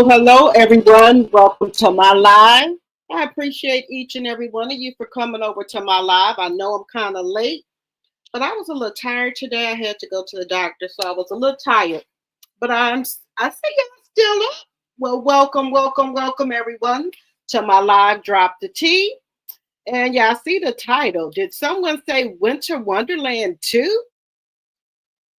Hello, everyone. Welcome to my live. I appreciate each and every one of you for coming over to my live. I know I'm kind of late, but I was a little tired today. I had to go to the doctor, so I was a little tired. But I see y'all still up. Well, welcome, everyone to my live. Drop the T, and y'all see the title. Did someone say Winter Wonderland 2?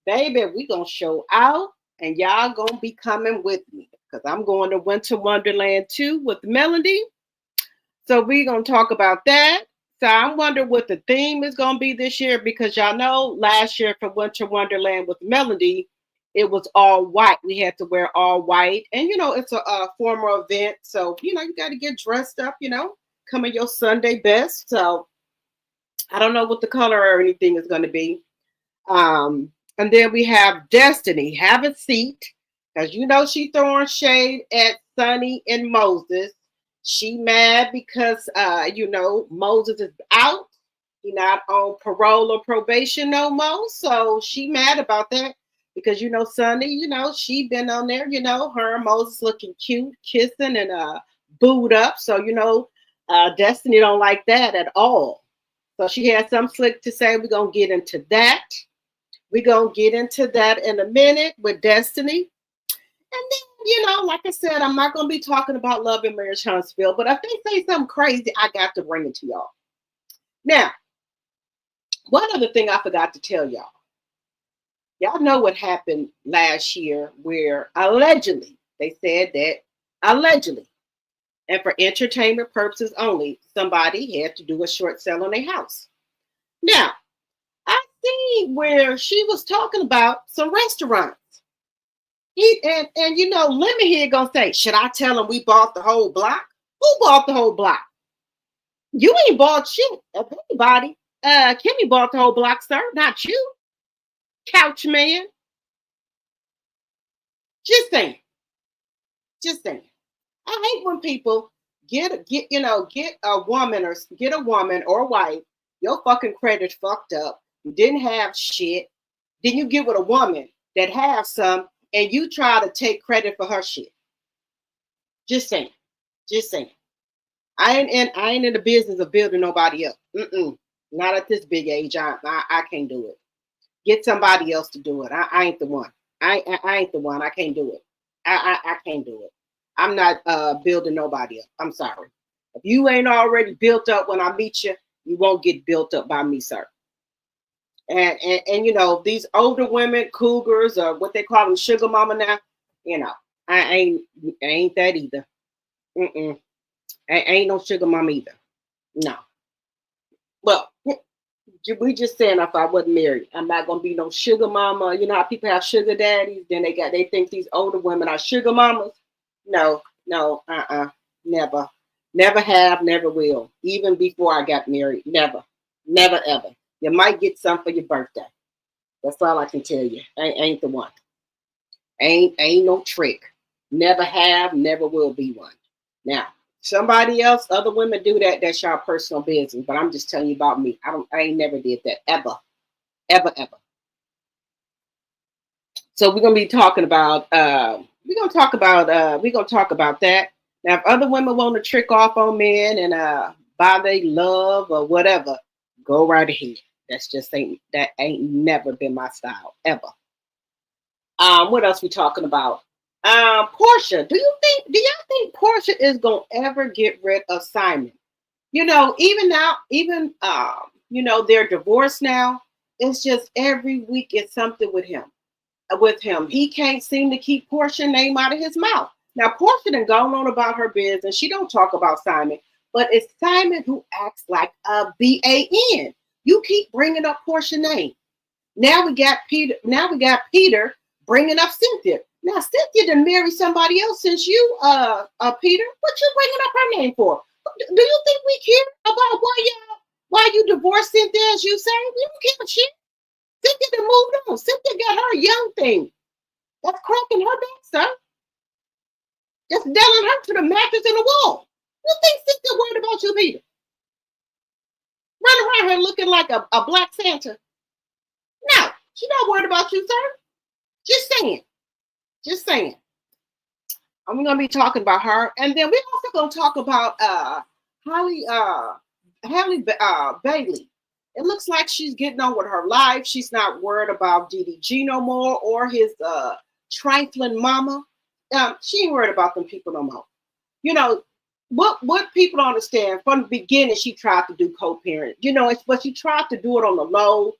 Baby, we gonna show out, and y'all gonna be coming with me because I'm going to Winter Wonderland 2 with Melody. So we're gonna talk about that. So I'm wondering what the theme is gonna be this year because y'all know last year for Winter Wonderland with Melody, it was all white. We had to wear all white, and it's a formal event, so you got to get dressed up. Come in your Sunday best. So I don't know what the color or anything is gonna be. And then we have Destiny. Have a seat. Because she throwing shade at Sunny and Moses. She mad because Moses is out. He not on parole or probation no more. So she mad about that. Because Sunny, she been on there, her and Moses looking cute, kissing and booed up. So Destiny don't like that at all. So she had some slick to say. We're gonna get into that. We're going to get into that in a minute with Destiny. And then, like I said, I'm not going to be talking about love and Marriage Huntsville, but if they say something crazy, I got to bring it to y'all. Now, one other thing I forgot to tell y'all. Y'all know what happened last year where allegedly, they said that allegedly, and for entertainment purposes only, somebody had to do a short sale on their house. Now, I seen where she was talking about some restaurants. Lemon here gonna say, should I tell him we bought the whole block? Who bought the whole block? You ain't bought shit of anybody. Kimmy bought the whole block, sir, not you. Couch man. Just saying. Just saying. I hate when people get a woman or wife, your fucking credit fucked up. You didn't have shit. Then you get with a woman that have some and you try to take credit for her shit. Just saying. Just saying. I ain't in the business of building nobody up. Not at this big age. I can't do it. Get somebody else to do it. I ain't the one. I ain't the one. I can't do it. I can't do it. I'm not building nobody up. I'm sorry. If you ain't already built up when I meet you, you won't get built up by me, sir. And these older women, cougars, or what they call them, sugar mama now, I ain't that either. I ain't no sugar mama either. No. Well, we just saying if I wasn't married, I'm not gonna be no sugar mama. You know how people have sugar daddies, then they think these older women are sugar mamas. No, never have, never will. Even before I got married, never ever. You might get some for your birthday. That's all I can tell you. Ain't the one. Ain't no trick. Never have, never will be one. Now, somebody else, other women do that. That's your personal business. But I'm just telling you about me. I ain't never did that ever. So we're gonna be talking about. We're gonna talk about that. Now, if other women want to trick off on men and buy they love or whatever, go right ahead. That ain't never been my style ever. What else we talking about? Porsha. Do y'all think Porsha is gonna ever get rid of Simon? Even now, they're divorced now. It's just every week it's something with him. He can't seem to keep Porsha name out of his mouth. Now, Porsha done gone on about her business. She don't talk about Simon, but it's Simon who acts like a BAN. You keep bringing up Porsha name. Now we got Peter bringing up Cynthia. Now, Cynthia done married somebody else since you, Peter. What you bringing up her name for? Do you think we care about why you divorced Cynthia, as you say? We don't give a shit. Cynthia done moved on. Cynthia got her young thing. That's cracking her back, son. Just nailing her to the mattress in the wall. You think Cynthia worried about you, Peter? Running around here looking like a black Santa. No, she's not worried about you, sir. Just saying. And we're gonna be talking about her, and then we're also gonna talk about Holly Bailey. It looks like she's getting on with her life. She's not worried about DDG no more or his trifling mama. She ain't worried about them people no more. You know, what people don't understand, from the beginning, she tried to do co-parent. But she tried to do it on the low,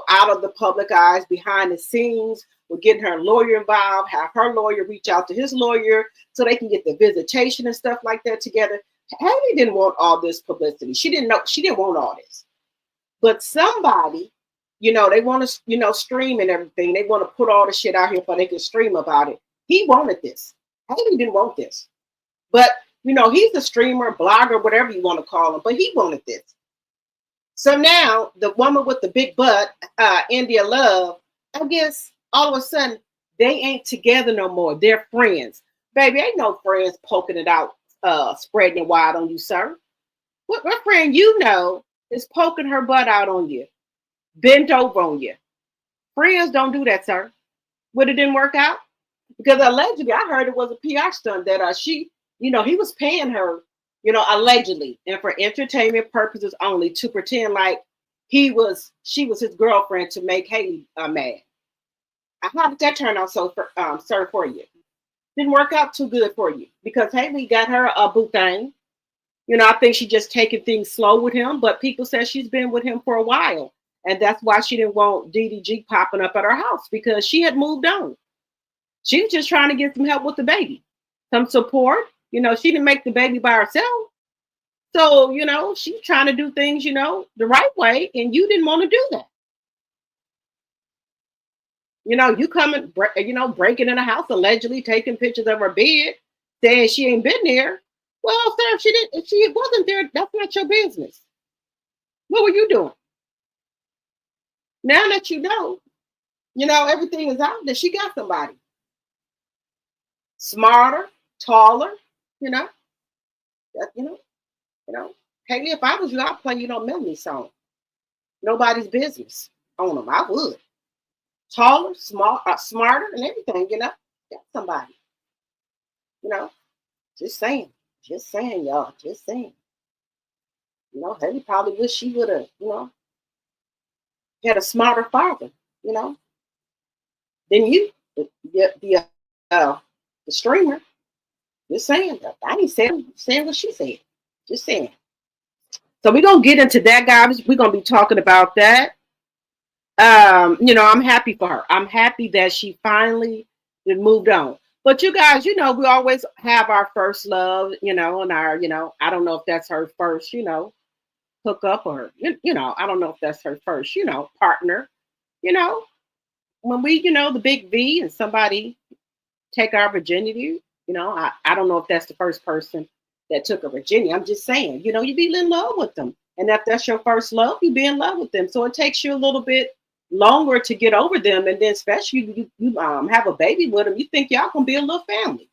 out of the public eyes, behind the scenes. We're getting her lawyer involved, have her lawyer reach out to his lawyer so they can get the visitation and stuff like that together. Haley didn't want all this publicity. She didn't want all this. But somebody, they want to, stream and everything. They want to put all the shit out here so they can stream about it. He wanted this. Haley didn't want this. But, he's a streamer, blogger, whatever you want to call him, but he wanted this. So now the woman with the big butt, India Love, I guess all of a sudden they ain't together no more. They're friends. Baby, ain't no friends poking it out, spreading it wide on you, sir. What friend is poking her butt out on you, bent over on you? Friends don't do that, sir. But it didn't work out? Because allegedly, I heard it was a PR stunt that he was paying her, allegedly, and for entertainment purposes only, to pretend like she was his girlfriend to make Haley mad. How did that turn out sir, for you? Didn't work out too good for you, because Haley got her a boo thing. I think she just taking things slow with him, but people say she's been with him for a while. And that's why she didn't want DDG popping up at her house, because she had moved on. She was just trying to get some help with the baby, some support. She didn't make the baby by herself. So, she's trying to do things, the right way. And you didn't want to do that. You coming, breaking in a house, allegedly taking pictures of her bed, saying she ain't been there. Well, sir, if she wasn't there, that's not your business. What were you doing? Now that everything is out there, she got somebody smarter, taller, Haley, if I was you, I'd play Melanie song. Nobody's business on them. I would. Taller, smarter, and everything, got somebody. Just saying, y'all, just saying. Haley probably wish she would have, had a smarter father, than you, the streamer. Just saying. I ain't saying what she said. Just saying. So we're gonna get into that, guys. We're gonna be talking about that. I'm happy for her. I'm happy that she finally moved on. But you guys, we always have our first love, and our, I don't know if that's her first, hook up, or, I don't know if that's her first, partner, when we, the big V and somebody take our virginity, I don't know if that's the first person that took a virginity. I'm just saying, you be in love with them. And if that's your first love, you be in love with them. So it takes you a little bit longer to get over them. And then especially you have a baby with them, you think y'all gonna be a little family.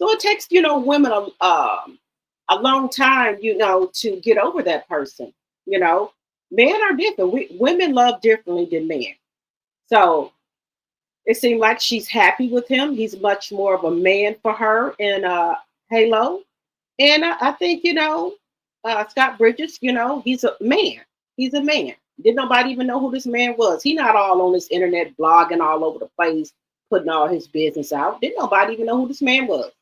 So it takes, women a long time, to get over that person. Men are different. Women love differently than men. So it seemed like she's happy with him. He's much more of a man for her in Halo. And I think, Scott Bridges, he's a man. He's a man. Didn't nobody even know who this man was. He not all on this internet blogging all over the place, putting all his business out. Didn't nobody even know who this man was.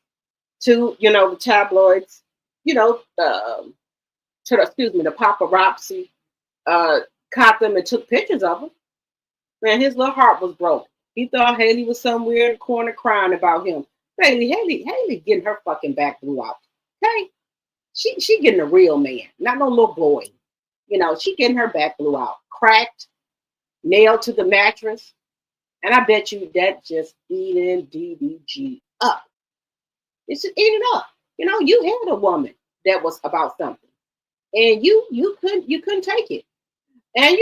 To, the tabloids, the paparazzi caught them and took pictures of him. Man, his little heart was broken. He thought Haley was somewhere in the corner crying about him. Haley getting her fucking back blew out. Okay? She getting a real man, not no little boy. She getting her back blew out, cracked, nailed to the mattress. And I bet you that just eating DDG up. It's just eating up. You had a woman that was about something. And you couldn't take it. And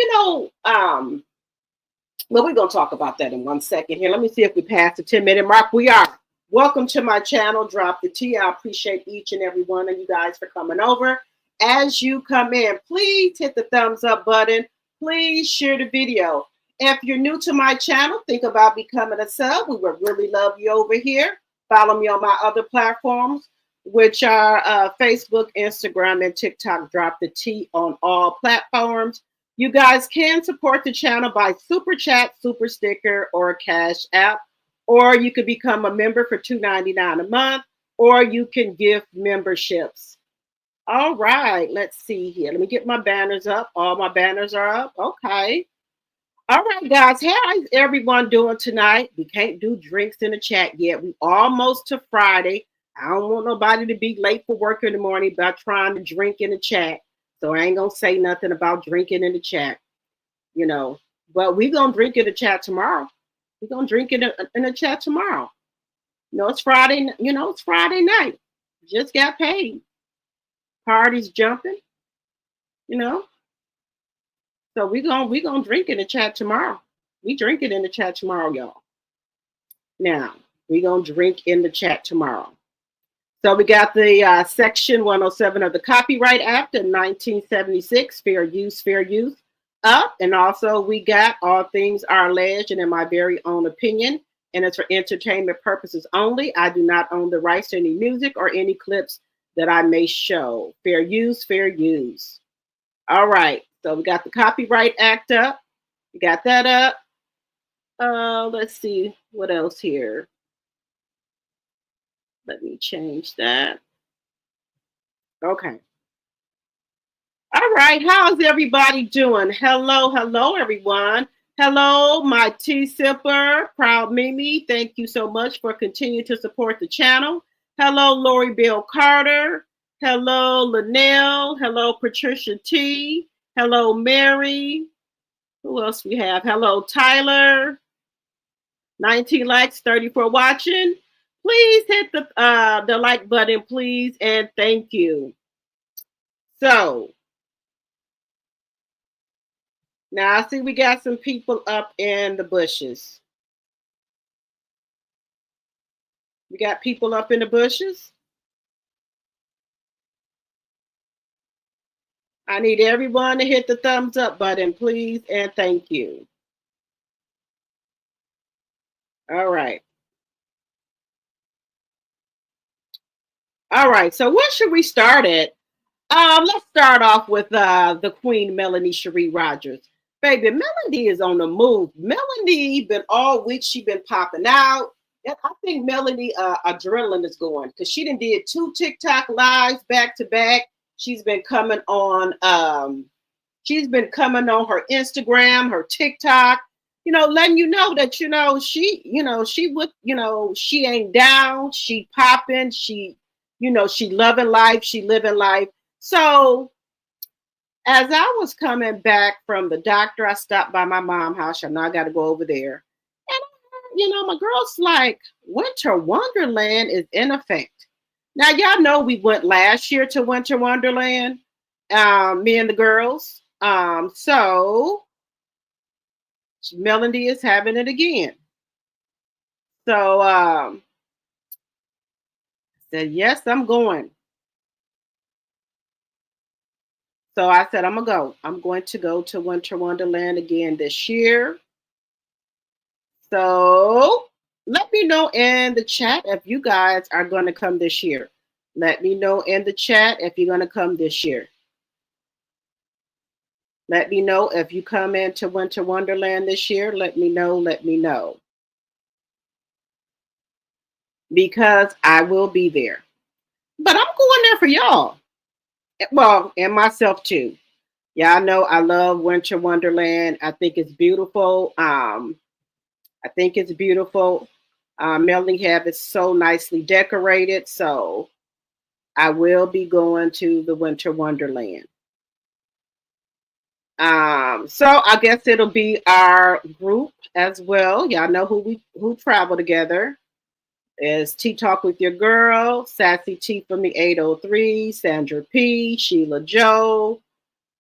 well, we're going to talk about that in 1 second here. Let me see if we passed the 10-minute mark. We are. Welcome to my channel. Drop the T. I appreciate each and every one of you guys for coming over. As you come in, please hit the thumbs up button. Please share the video. If you're new to my channel, think about becoming a sub. We would really love you over here. Follow me on my other platforms, which are Facebook, Instagram, and TikTok. Drop the T on all platforms. You guys can support the channel by super chat, super sticker, or cash app, or you could become a member for $2.99 a month, or you can gift memberships. All right, let's see here. Let me get my banners up. All my banners are up. Okay. All right, guys. How is everyone doing tonight? We can't do drinks in the chat yet. We almost to Friday. I don't want nobody to be late for work in the morning by trying to drink in the chat. So I ain't gonna say nothing about drinking in the chat, you know. But we gonna drink in the chat tomorrow. We're gonna drink in the chat tomorrow. It's Friday. It's Friday night. Just got paid. Party's jumping. So we gonna drink in the chat tomorrow. We drink it in the chat tomorrow, y'all. Now we gonna drink in the chat tomorrow. So we got the Section 107 of the Copyright Act of 1976, fair use up, and also we got all things are alleged and in my very own opinion, and it's for entertainment purposes only. I do not own the rights to any music or any clips that I may show. Fair use. All right. So we got the Copyright Act up. We got that up. Let's see what else here. Let me change that. Okay. All right. How's everybody doing? Hello, everyone. Hello, my tea sipper, Proud Mimi. Thank you so much for continuing to support the channel. Hello, Lori Bill Carter. Hello, Linnell. Hello, Patricia T. Hello, Mary. Who else we have? Hello, Tyler. 19 likes, 34 watching. Please hit the like button, please, and thank you. So, now I see we got some people up in the bushes. We got people up in the bushes. I need everyone to hit the thumbs up button, please, and thank you. All right. All right, so what should we start at? Let's start off with the Queen, Melanie Cherie Rogers. Baby, Melanie is on the move. Melanie been all week, she been popping out. And I think Melanie adrenaline is going because she done did 2 TikTok lives back to back. She's been coming on her Instagram, her TikTok, letting you know that, she ain't down, she popping, she loving life, she living life. So as I was coming back from the doctor, I stopped by my mom's house. I know I got to go over there. And, my girl's like, Winter Wonderland is in effect. Now, y'all know we went last year to Winter Wonderland, me and the girls. So Melody is having it again. So I said, yes, I'm going. So I said, I'm going to go to Winter Wonderland again this year. So let me know in the chat if you guys are going to come this year. Let me know in the chat if you're going to come this year. Let me know if you come into Winter Wonderland this year. Let me know. Because I will be there. But I'm going there for y'all. Well, and myself too. Y'all know I love Winter Wonderland. I think it's beautiful. Melanie have it so nicely decorated. So I will be going to the Winter Wonderland. So I guess it'll be our group as well. Y'all know who travel together. Is Tea Talk with your girl, Sassy T from the 803, Sandra P, Sheila Joe,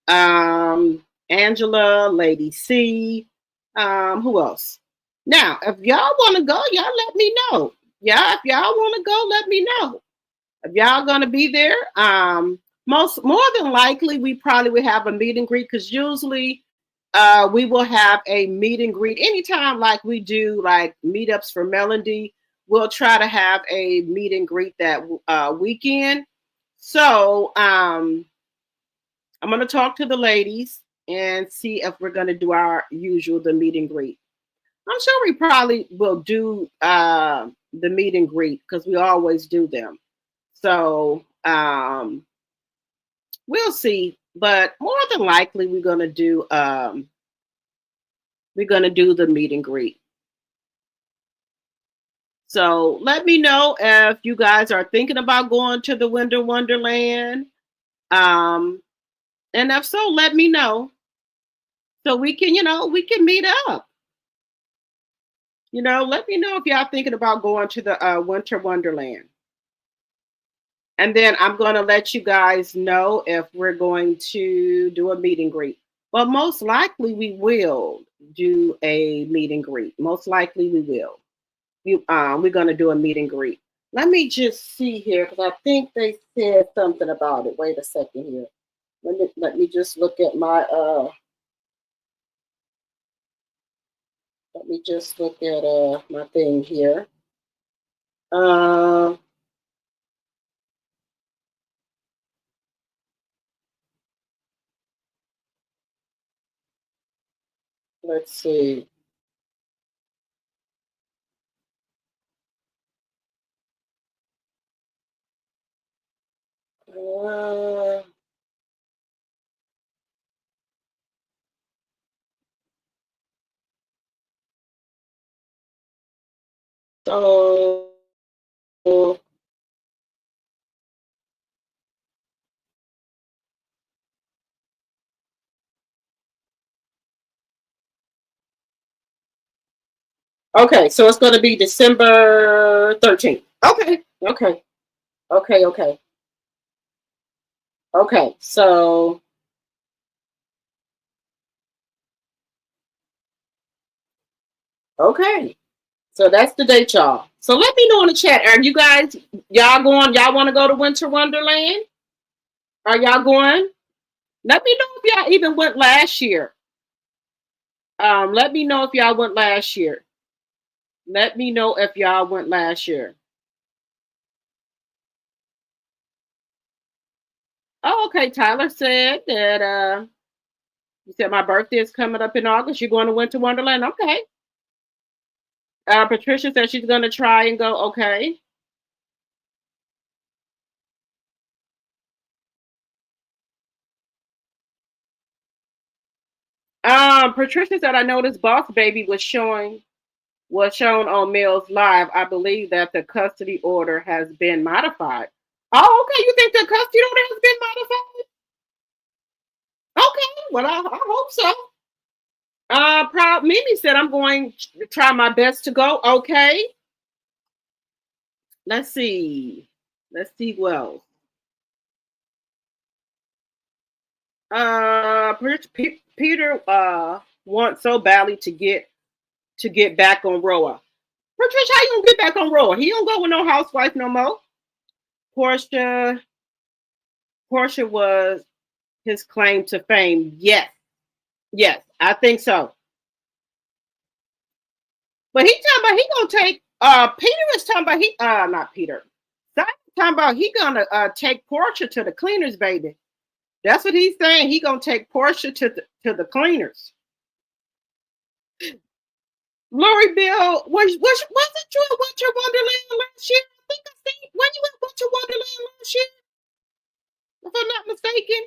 Angela, Lady C, who else? Now, if y'all want to go, y'all let me know. If y'all want to go, let me know. If y'all gonna be there, more than likely we probably will have a meet and greet because usually we will have a meet and greet anytime like we do like meetups for Melody. we'll try to have a meet and greet that weekend. So I'm going to talk to the ladies and see if we're going to do our usual the meet and greet. I'm sure we probably will do the meet and greet because we always do them. So we'll see, but more than likely we're gonna do the meet and greet. So let me know if you guys are thinking about going to the Winter Wonderland. Um, and if so, let me know so we can, we can meet up. Let me know if y'all thinking about going to the Winter Wonderland. And then I'm going to let you guys know if we're going to do a meet and greet. But most likely we will do a meet and greet. Most likely we will. We're going to do a meet and greet. Let me just see here because I think they said something about it. Wait a second here. Let me just look at my let me just look at my thing here. Let's see. So okay, so it's going to be December 13th. Okay, okay, okay, okay, okay. So okay, so that's the date, y'all. So let me know in the chat. Are you guys y'all going? Y'all want to go to Winter Wonderland? Are y'all going? Let me know if y'all even went last year. Let me know if y'all went last year. Let me know if y'all went last year. Oh, okay. Tyler said that you said my birthday is coming up in August. You're going to Winter Wonderland. Okay. Patricia said she's gonna try and go. Okay. Patricia said I noticed Boss Baby was shown on Mills Live. I believe that the custody order has been modified. Oh, okay. You think the custody order has been modified? Okay. Well, I hope so. Proud Mimi said I'm going to try my best to go. Okay. Let's see. Let's see who else. Peter wants so badly to get back on Roa. Patricia, how you gonna get back on Roa? He don't go with no housewife no more. Porsha was his claim to fame. Yes, I think so. But he talking about he gonna take Peter is talking about he not Peter. Simon talking about he gonna take Porsha to the cleaners, baby. That's what he's saying. He gonna take Porsha to the cleaners. Lori Bill, was it you at Winter Wonderland last year? I think I seen when you at Winter Wonderland last year, if I'm not mistaken.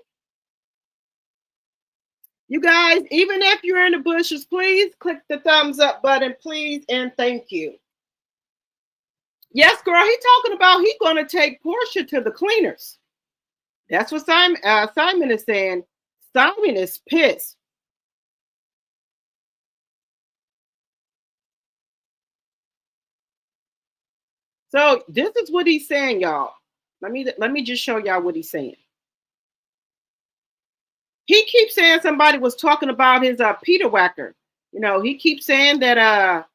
You guys, even if you're in the bushes, please click the thumbs up button, please, and thank you. Yes, girl, he talking about he gonna take Porsha to the cleaners. That's what Simon is saying. Simon is pissed. So this is what he's saying, y'all. Let me just show y'all what he's saying. He keeps saying somebody was talking about his Peter Whacker. He keeps saying that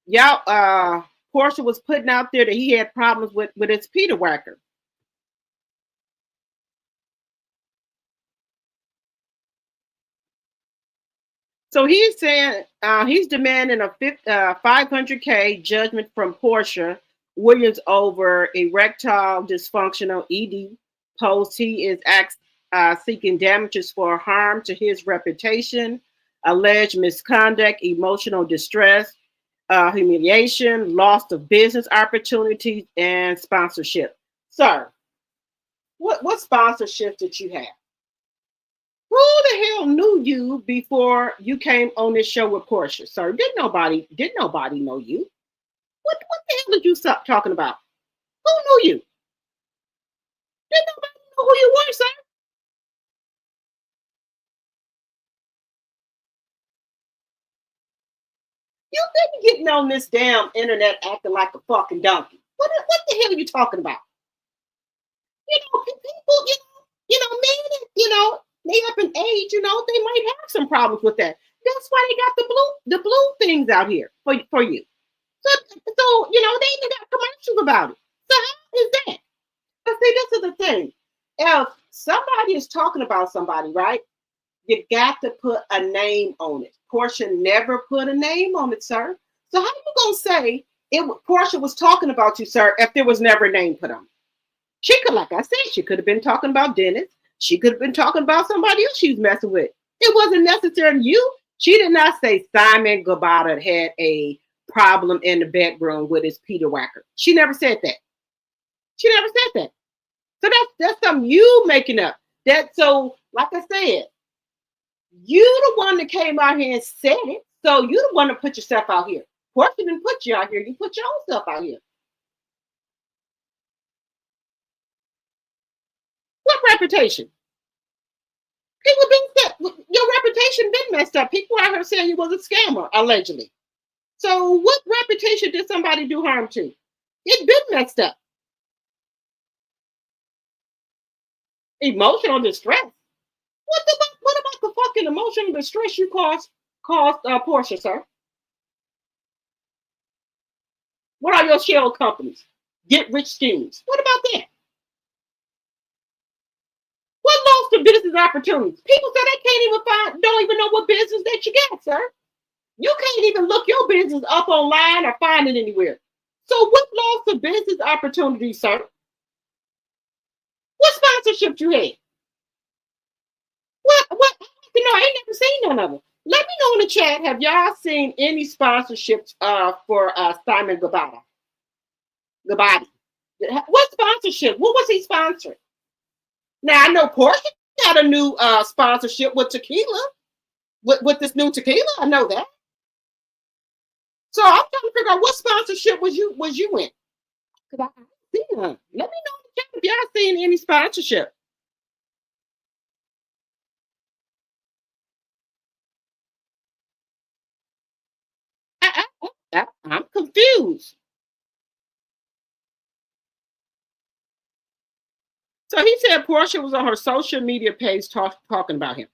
y'all Porsha was putting out there that he had problems with his Peter Whacker. So he's saying he's demanding a $500K judgment from Porsha Williams over erectile dysfunctional ED post. He is seeking damages for harm to his reputation, alleged misconduct, emotional distress, humiliation, loss of business opportunities, and sponsorship. Sir, what sponsorship did you have? Who the hell knew you before you came on this show with Porsha, sir? Did nobody know you? What the hell did you stop talking about? Who knew you? Did nobody know who you were, sir? You been getting on this damn internet acting like a fucking donkey. What the hell are you talking about? People, men, they up in age, they might have some problems with that. That's why they got the blue things out here for you. So they even got commercials about it. So how is that? But see, this is the thing. If somebody is talking about somebody, right? You got to put a name on it. Porsha never put a name on it, sir. So how you gonna say Porsha was talking about you, sir, if there was never a name put on it? She could, like I said, she could have been talking about Dennis. She could have been talking about somebody else she's messing with. It wasn't necessarily you. She did not say Simon Guobadia had a problem in the bedroom with his Peter Wacker. She never said that. She never said that. So that's something you making up. Like I said, you the one that came out here and said it. So you the one to put yourself out here. Porsha didn't put you out here. You put your own self out here. What reputation? People been your reputation been messed up. People out here saying you was a scammer, allegedly. So what reputation did somebody do harm to? It's been messed up. Emotional distress. What about the fucking emotional distress you caused Porsha, sir? What are your shell companies? Get rich schemes. What about that? What lost of business opportunities? People say they can't even don't even know what business that you got, sir. You can't even look your business up online or find it anywhere. So what loss of business opportunities, sir? What sponsorship you had? What? I ain't never seen none of them. Let me know in the chat. Have y'all seen any sponsorships for Simon Guobadia? Guobadia. What sponsorship? What was he sponsoring? Now I know Porsha got a new sponsorship with tequila. With this new tequila, I know that. So I'm trying to figure out what sponsorship was you in? Because I see none. Let me know in the chat if y'all seen any sponsorship. I'm confused. So he said Porsha was on her social media page talking about him.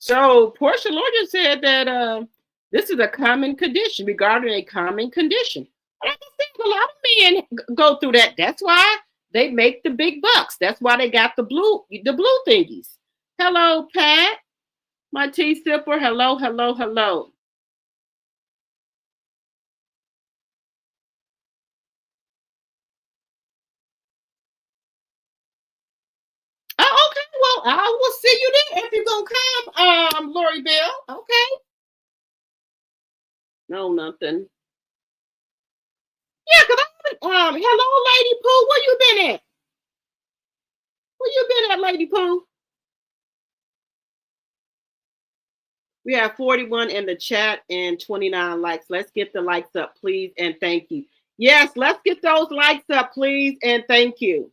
So Porsha lawyer said that this is a common condition, regarding a common condition. Like I said, a lot of men go through that. That's why they make the big bucks. That's why they got the blue thingies. Hello, Pat, my tea sipper. Hello, hello, hello. Oh, okay. Well, I will see you there if you're gonna come, Lori Bell. Okay. No, nothing. Yeah, because hello, Lady Pooh. Where you been at? Where you been at, Lady Pooh? We have 41 in the chat and 29 likes. Let's get the likes up, please, and thank you. Yes, let's get those likes up, please, and thank you.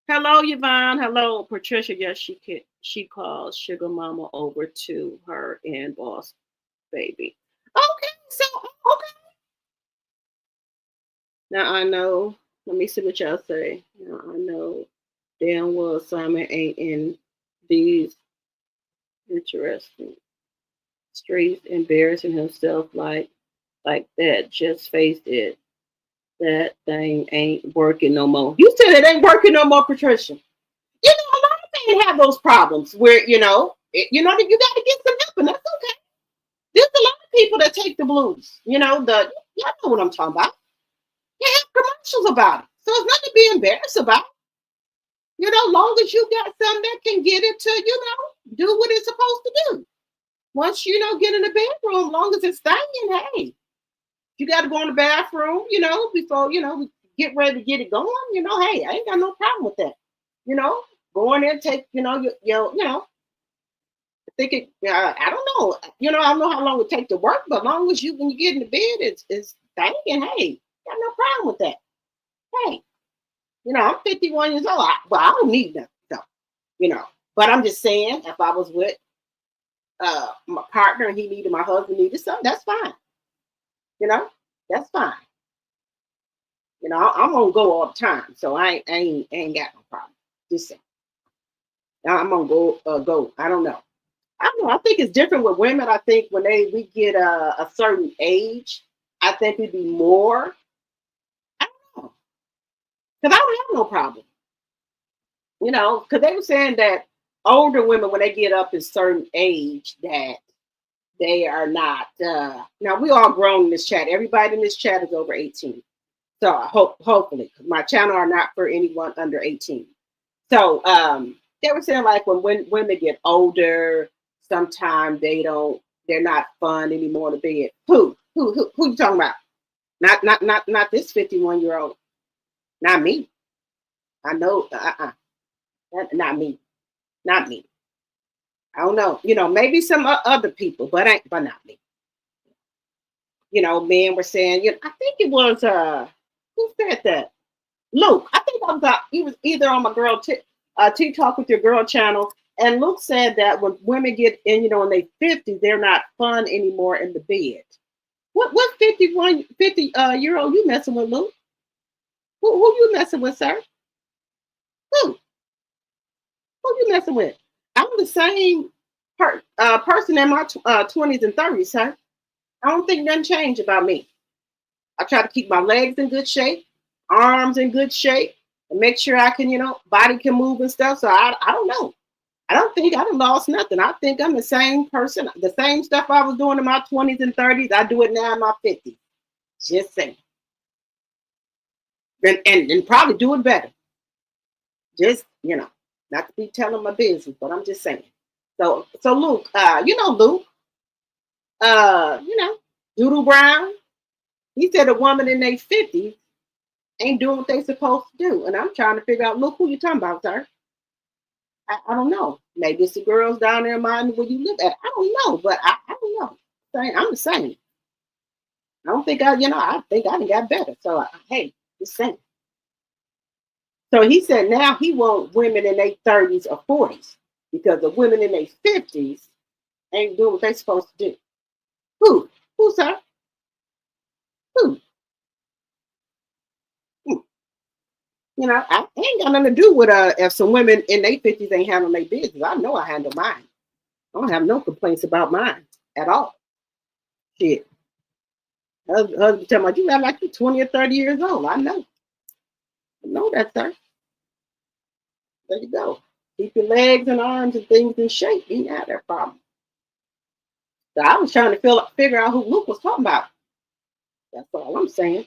Hello, Yvonne. Hello, Patricia. Yes, she calls Sugar Mama over to her and Boss Baby. Okay, so okay. Now I know. Let me see what y'all say. Now I know damn well Simon ain't in these interesting streets embarrassing himself like that. Just face it. That thing ain't working no more. You said it ain't working no more, Patricia. You know, a lot of men have those problems where, you got to get some help, and that's okay. There's a lot of people that take the blues. Y'all know what I'm talking about. They have commercials about it. So it's nothing to be embarrassed about. Long as you got something that can get it to, do what it's supposed to do. Once, get in the bedroom, long as it's staying, hey, you got to go in the bathroom, before, we get ready to get it going, hey, I ain't got no problem with that. Go in there, take, I think it, I don't know, I don't know how long it take to work, but long as when you get in the bed, it's thinking, hey, got no problem with that. Hey, I'm 51 years old, I don't need nothing, so, but I'm just saying, if I was with my partner and my husband needed something, that's fine. That's fine. I'm gonna go all the time, so I ain't got no problem. Just saying. I'm gonna go. I don't know. I don't know. I think it's different with women. I think when we get a certain age, I think we'd be more. I don't know, because I don't have no problem. Because they were saying that older women, when they get up a certain age, that they are not. Now we all grown in this chat. Everybody in this chat is over 18. So I hopefully, my channel are not for anyone under 18. So they were saying like when women get older, sometimes they're not fun anymore to be. Who you talking about? Not this 51-year-old. Not me. I know. Not me. Not me. I don't know. Maybe some other people, but not me. Men were saying. I think it was who said that? Luke. I think he was either on my girl Tea Talk with Your Girl channel, and Luke said that when women get in, in their 50s, they're not fun anymore in the bed. What 50 year old you messing with, Luke? Who you messing with, sir? Who you messing with? I'm the same person in my 20s and 30s, sir. I don't think nothing changed about me. I try to keep my legs in good shape, arms in good shape, and make sure I can, body can move and stuff. So I don't know. I don't think I done lost nothing. I think I'm the same person. The same stuff I was doing in my 20s and 30s, I do it now in my 50s. Just saying. And probably do it better. Just, not to be telling my business, but I'm just saying. So Luke, Luke, Doodle Brown, he said a woman in their 50s ain't doing what they supposed to do. And I'm trying to figure out, look, who you talking about, sir? I don't know. Maybe it's the girls down there in Miami where you live at. I don't know, but I don't know. I'm the same. I don't think I think I done got better. So, hey, just saying. So he said now he wants women in their 30s or 40s because the women in their 50s ain't doing what they supposed to do. Who? Who, sir? Who? I ain't got nothing to do with if some women in their 50s ain't handling their business. I know I handle mine. I don't have no complaints about mine at all. Shit. Husband tell me, you act like you're 20 or 30 years old. I know. I know that, sir. There you go. Keep your legs and arms and things in shape. You ain't have that problem. So I was trying to figure out who Luke was talking about. That's all I'm saying.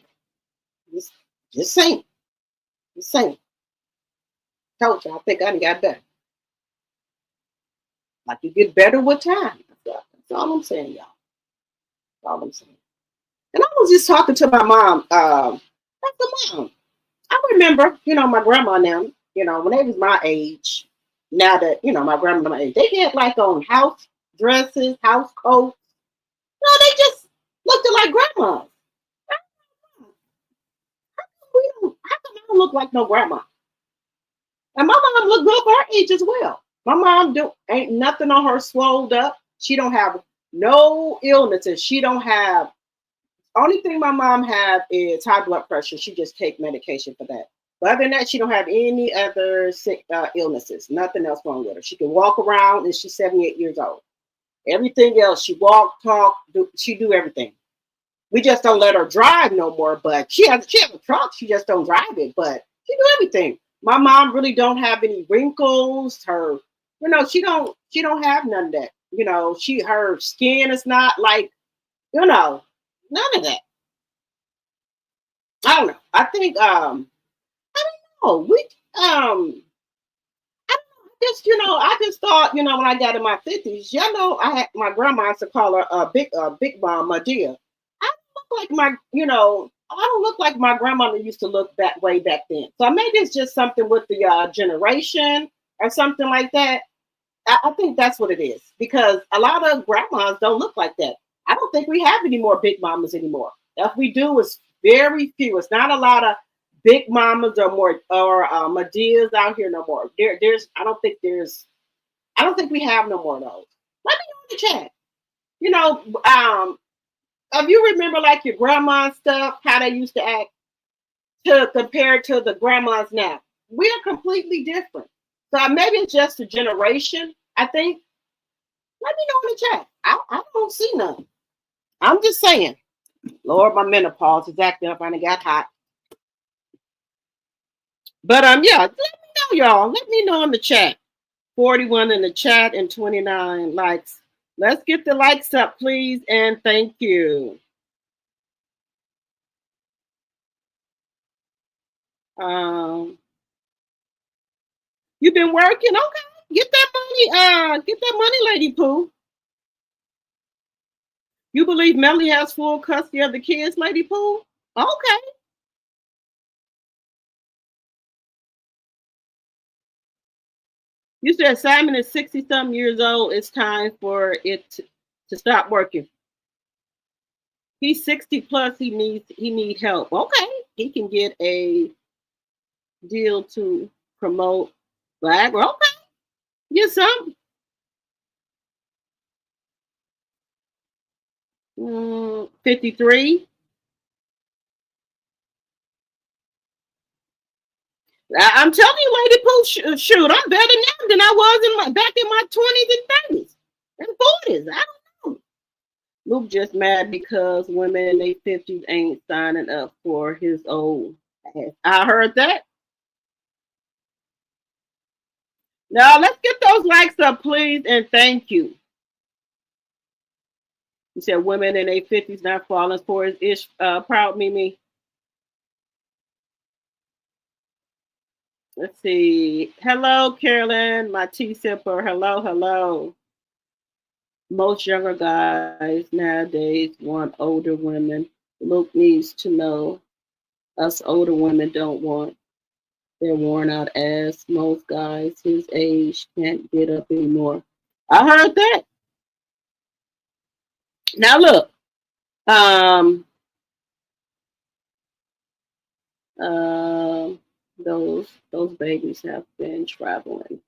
Just saying. Just saying. Told you, I think I done got better. Like you get better with time. That's all I'm saying, y'all. That's all I'm saying. And I was just talking to my mom. That's the mom. I remember, my grandma now, when they was my age, now that, my grandma my age, they had like on house dresses, house coats. No, they just looked like grandmas. How come I don't look like no grandma? And my mom looked good for her age as well. My mom ain't nothing on her swelled up. She don't have no illnesses. She don't have. Only thing my mom have is high blood pressure. She just take medication for that. But other than that, she don't have any other illnesses. Nothing else wrong with her. She can walk around, and she's 78 years old. Everything else, she walk, talk, she do everything. We just don't let her drive no more. But she has a truck. She just don't drive it. But she do everything. My mom really don't have any wrinkles. She don't have none of that. Her skin is not like, none of that. I don't know. I think I don't know. I just I just thought, when I got in my 50s, I had my grandma used to call her big mom, my dear. I don't look like I don't look like my grandmother used to look that way back then. So maybe it's just something with the generation or something like that. I think that's what it is, because a lot of grandmas don't look like that. I don't think we have any more big mamas anymore. If we do, it's very few. It's not a lot of big mamas or more or Medias out here no more. There's I don't think we have no more of those. Let me know in the chat. You know, um, if you remember like your grandma stuff, how they used to act to compare to the grandmas now. We are completely different. So maybe it's just a generation. I think. Let me know in the chat. I don't see none. I'm just saying. Lord, my menopause is acting up and it got hot. But yeah, let me know, y'all. Let me know in the chat. 41 in the chat and 29 likes. Let's get the likes up, please, and thank you. You've been working? Okay. Get that money, Lady Pooh. You believe Melly has full custody of the kids, Lady Pooh? Okay. You said Simon is 60-something years old. It's time for it to stop working. He's 60 plus. He need help. Okay. He can get a deal to promote Black. Okay. Get some. 53. I'm telling you, Lady Pooh, shoot, I'm better now than I was back in my 20s and 30s and 40s. I don't know. Luke just mad because women in their 50s ain't signing up for his old ass. I heard that. Now let's get those likes up, please, and thank you. You said women in their 50s not falling for his ish. Proud Mimi. Let's see. Hello, Carolyn, my tea sipper. Hello, hello. Most younger guys nowadays want older women. Luke needs to know us older women don't want their worn out ass. Most guys his age can't get up anymore. I heard that. Now look, um, uh, those babies have been traveling.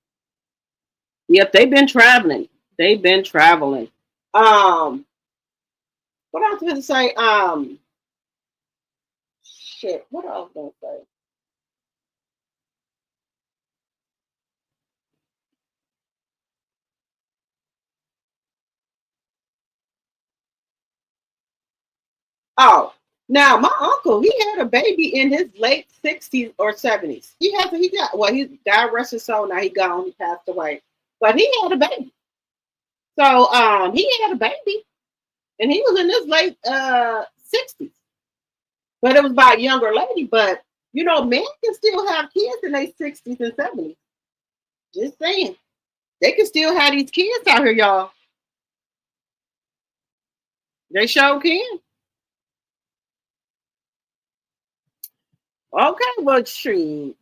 Yep, they've been traveling. They've been traveling. What I was going to say? Shit. What I was going to say? Oh, now my uncle, he had a baby in his late 60s or 70s. He got rest his soul. Now he gone. He passed away, but he had a baby. So he had a baby, and he was in his late 60s. But it was by a younger lady. But men can still have kids in their 60s and 70s. Just saying, they can still have these kids out here, y'all. They sure can. Okay, well, shoot. You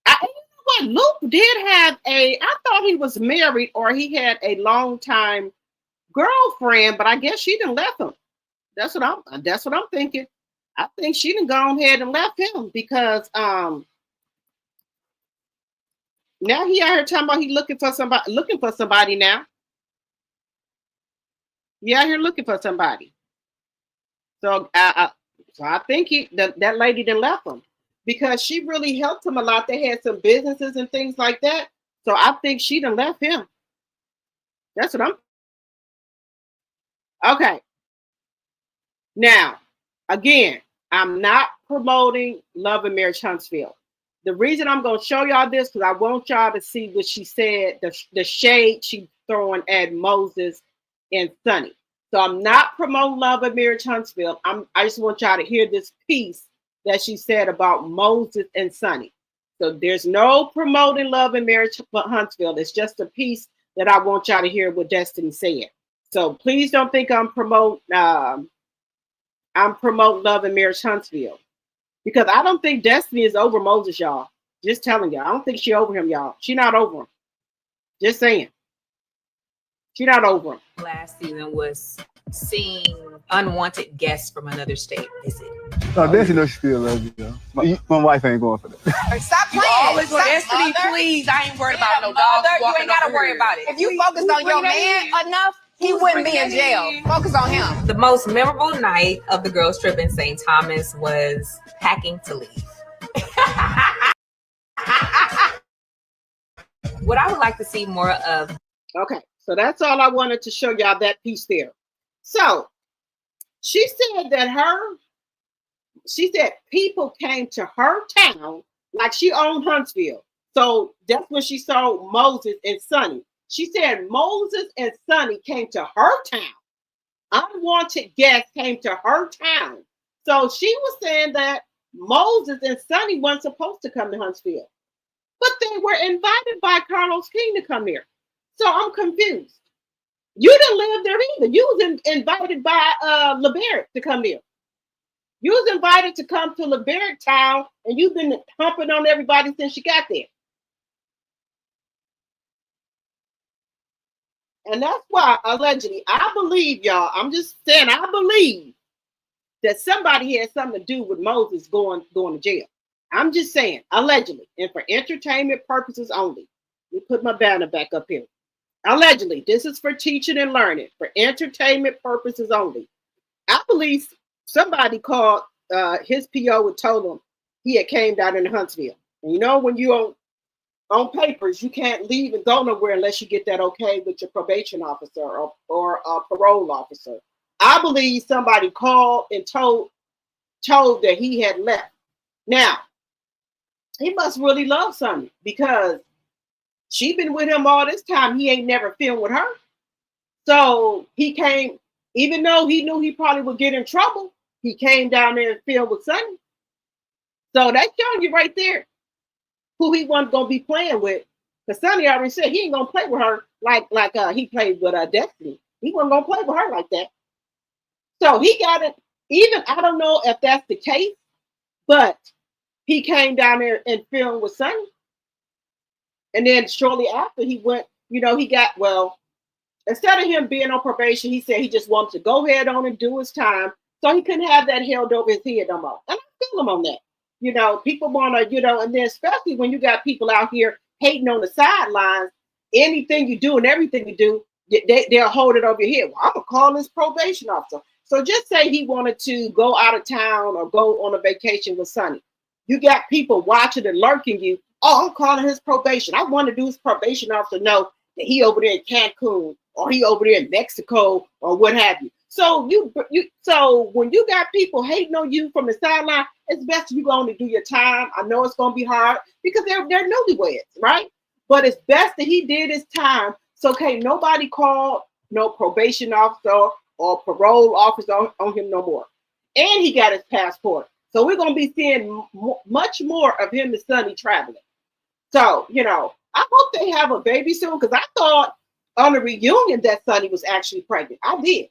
know what? Luke did have I thought he was married or he had a long time girlfriend, but I guess she didn't left him. That's what I'm thinking. I think she didn't go ahead and left him because now he out here talking about he looking for somebody now. He out here looking for somebody. So I think that lady didn't left him because she really helped him a lot. They had some businesses and things like that. So I think she done left him. That's what I'm. Okay. Now, Again, I'm not promoting Love and Marriage Huntsville. The reason I'm going to show y'all this because I want y'all to see what she said, the shade she's throwing at Moses and SINNI. So I'm not promoting Love and Marriage Huntsville. I just want y'all to hear this piece that she said about Moses and SINNI. So there's no promoting Love and Marriage Huntsville. It's just a piece that I want y'all to hear what Destiny said. So please don't think I'm promoting Love and Marriage Huntsville. Because I don't think Destiny is over Moses, y'all. Just telling y'all. I don't think she over him, y'all. She not over him. Just saying. She not over him. Last season was seeing unwanted guests from another state visit. No, Destiny knows she still loves you, though. My wife ain't going for that. Stop playing. Always Stop, Destiny, mother. please. I ain't worried Yeah, about no dogs mother, walking. you ain't gotta over worry here. about it. If you focused on your man enough, he wouldn't be in jail. Focus on him. The most memorable night of the girls' trip in St. Thomas was packing to leave. What I would like to see more of. Okay, so that's all I wanted to show y'all, that piece there. So she said people came to her town like she owned Huntsville. So that's when she saw Moses and SINNI. She said Moses and SINNI came to her town. Unwanted guests came to her town. So she was saying that Moses and SINNI weren't supposed to come to Huntsville, but they were invited by Carlos King to come here. So I'm confused. You didn't live there either. You was invited by LeBaric to come here. You was invited to come to LeBaric town, and you've been humping on everybody since you got there. And that's why, allegedly, I believe, y'all, I'm just saying, I believe that somebody had something to do with Moses going to jail. I'm just saying, allegedly, and for entertainment purposes only. Let me put my banner back up here. Allegedly, this is for teaching and learning, for entertainment purposes only. I believe somebody called his PO and told him he had came down in Huntsville. And you know, when you on papers, you can't leave and go nowhere unless you get that okay with your probation officer or a parole officer. I believe somebody called and told that he had left. Now, he must really love SINNI because she been with him all this time. He ain't never filmed with her. So he came, even though he knew he probably would get in trouble, he came down there and filmed with SINNI. So that's showing you right there who he wasn't going to be playing with. Because SINNI already said he ain't going to play with her like he played with Destiny. He wasn't going to play with her like that. So he got it. Even, I don't know if that's the case, but he came down there and filmed with SINNI. And then shortly after he went, he got, well, instead of him being on probation, he said he just wanted to go ahead on and do his time. So he couldn't have that held over his head no more. And I feel him on that. People want to, and then especially when you got people out here hating on the sidelines, anything you do and everything you do, they'll hold it over your head. Well, I'm going to call this probation officer. So just say he wanted to go out of town or go on a vacation with SINNI. You got people watching and lurking you. Oh, I'm calling his probation. I want to do his probation officer know that he over there in Cancun or he over there in Mexico or what have you. So so when you got people hating on you from the sideline, it's best you go on to do your time. I know it's going to be hard because they're newlyweds, right? But it's best that he did his time. So okay, nobody called no probation officer or parole officer on him no more. And he got his passport. So we're going to be seeing much more of him and SINNI traveling. So, I hope they have a baby soon because I thought on the reunion that SINNI was actually pregnant. I did.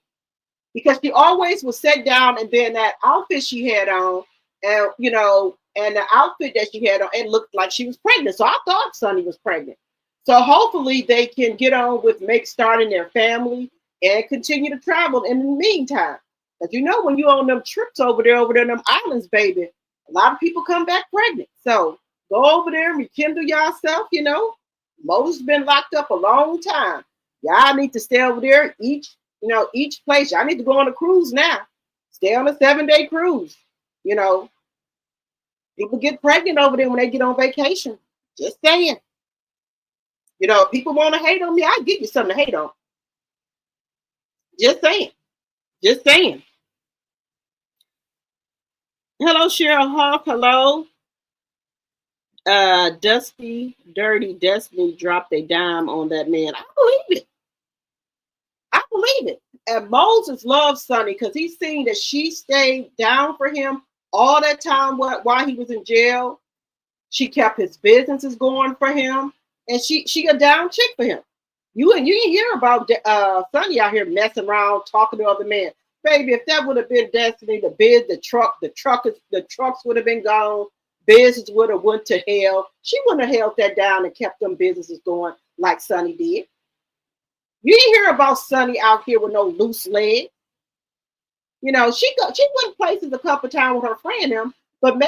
Because she always was set down and then that outfit she had on, and and the outfit that she had on, it looked like she was pregnant. So I thought SINNI was pregnant. So hopefully they can get on with starting their family and continue to travel in the meantime. Because when you on them trips over there in them islands, baby, a lot of people come back pregnant. So go over there and rekindle yourself, Moses been locked up a long time. Y'all need to stay over there each place. Y'all need to go on a cruise now. Stay on a 7-day cruise. People get pregnant over there when they get on vacation. Just saying. People want to hate on me. I'll give you something to hate on. Just saying. Just saying. Hello, Cheryl Huff. Hello. Dusty, Dirty Destiny dropped a dime on that man. I believe it. I believe it. And Moses loves Sonny because he's seen that she stayed down for him all that time while he was in jail. She kept his businesses going for him, and she a down chick for him. You didn't hear about Sonny out here messing around talking to other men. Baby, if that would have been Destiny, the trucks would have been gone. Business would have went to hell. She wouldn't have held that down and kept them businesses going like Sonny did. You didn't hear about Sonny out here with no loose leg. You know, she went places a couple times with her friend him, but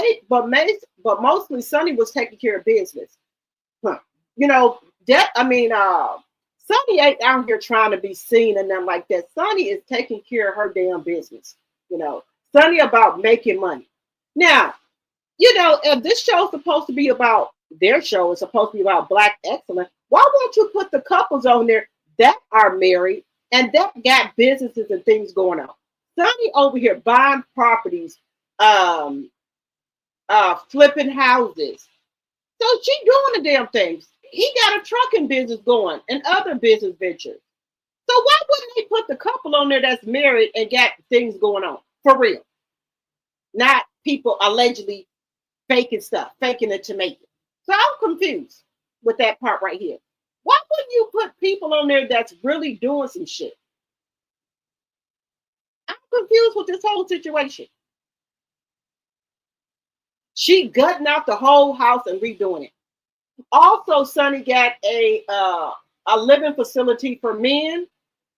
mostly Sonny was taking care of business. Huh. You know, Sonny ain't out here trying to be seen and nothing like that. Sonny is taking care of her damn business. You know, Sonny about making money. Now, you know, if this show is supposed to be about their show is supposed to be about Black excellence, why won't you put the couples on there that are married and that got businesses and things going on? Sonny over here buying properties, flipping houses. So she doing the damn things. He got a trucking business going and other business ventures. So why wouldn't they put the couple on there that's married and got things going on for real? Not people allegedly faking stuff, faking it to make it. So I'm confused with that part right here. Why wouldn't you put people on there that's really doing some shit? I'm confused with this whole situation. She gutting out the whole house and redoing it. Also, Sonny got a living facility for men,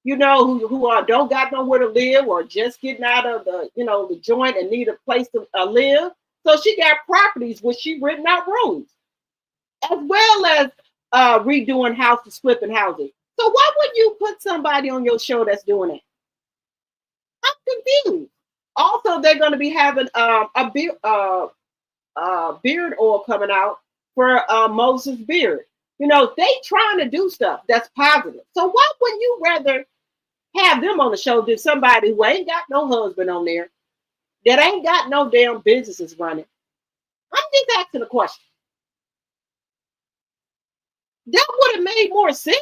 you know, who don't got nowhere to live or just getting out of the joint and need a place to live. So she got properties where she renting out rooms, as well as redoing houses, flipping houses. So why would you put somebody on your show that's doing it? I'm confused. Also, they're going to be having a beard oil coming out for Moses' beard. You know, they trying to do stuff that's positive. So why wouldn't you rather have them on the show than somebody who ain't got no husband on there, that ain't got no damn businesses running? I'm just asking a question. That would have made more sense.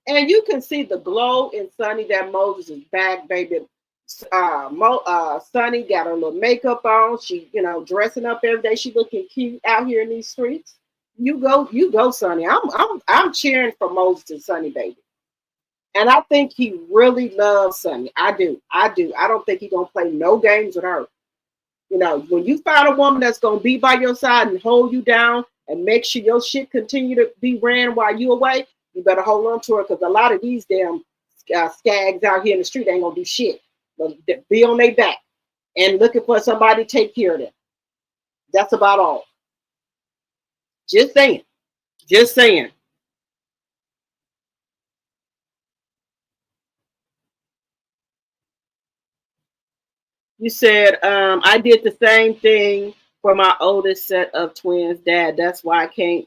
And you can see the glow in Sonny that Moses is back, baby. Sonny got her little makeup on. She, dressing up every day. She looking cute out here in these streets. You go, Sonny. I'm cheering for Moses and Sonny, baby. And I think he really loves Sonny. I do. I don't think he's gonna play no games with her. You know, when you find a woman that's gonna be by your side and hold you down and make sure your shit continue to be ran while you away, you better hold on to her, because a lot of these damn skags out here in the street ain't gonna do shit. But be on their back and looking for somebody to take care of them. That's about all. Just saying. Just saying. You said, I did the same thing for my oldest set of twins, Dad. That's why I can't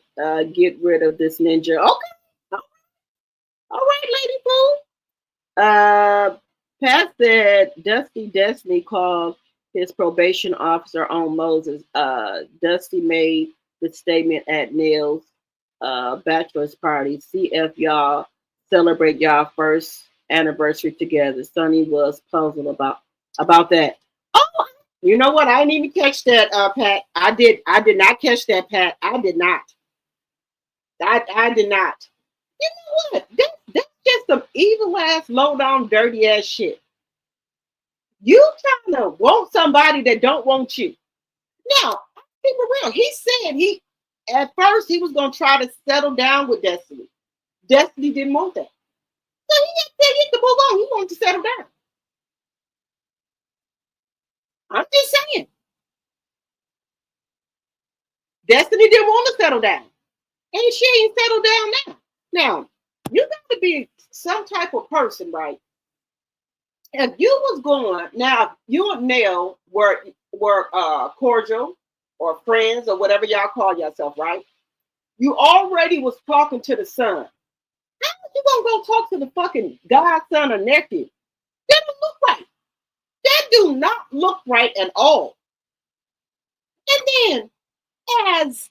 get rid of this ninja. Okay. All right, Lady Boo. Pat said Dusty Destiny called his probation officer on Moses. Dusty made the statement at Neil's bachelor's party. See if y'all celebrate y'all first anniversary together. Sonny was puzzled about that. Oh, you know what? I didn't even catch that, Pat. I did not catch that, Pat. I did not. I did not. You know what? That's just some evil ass, low down, dirty ass shit. You trying to want somebody that don't want you. Now, be real. He said at first he was gonna try to settle down with Destiny. Destiny didn't want that. So he had to move on. He wanted to settle down. I'm just saying. Destiny didn't want to settle down. And she ain't settled down now. Now, you got to be some type of person, right? If you was going, now you and Nell were cordial or friends or whatever y'all call yourself, right? You already was talking to the son. How You gonna go talk to the fucking godson or nephew? That don't look right. That do not look right at all. And then, as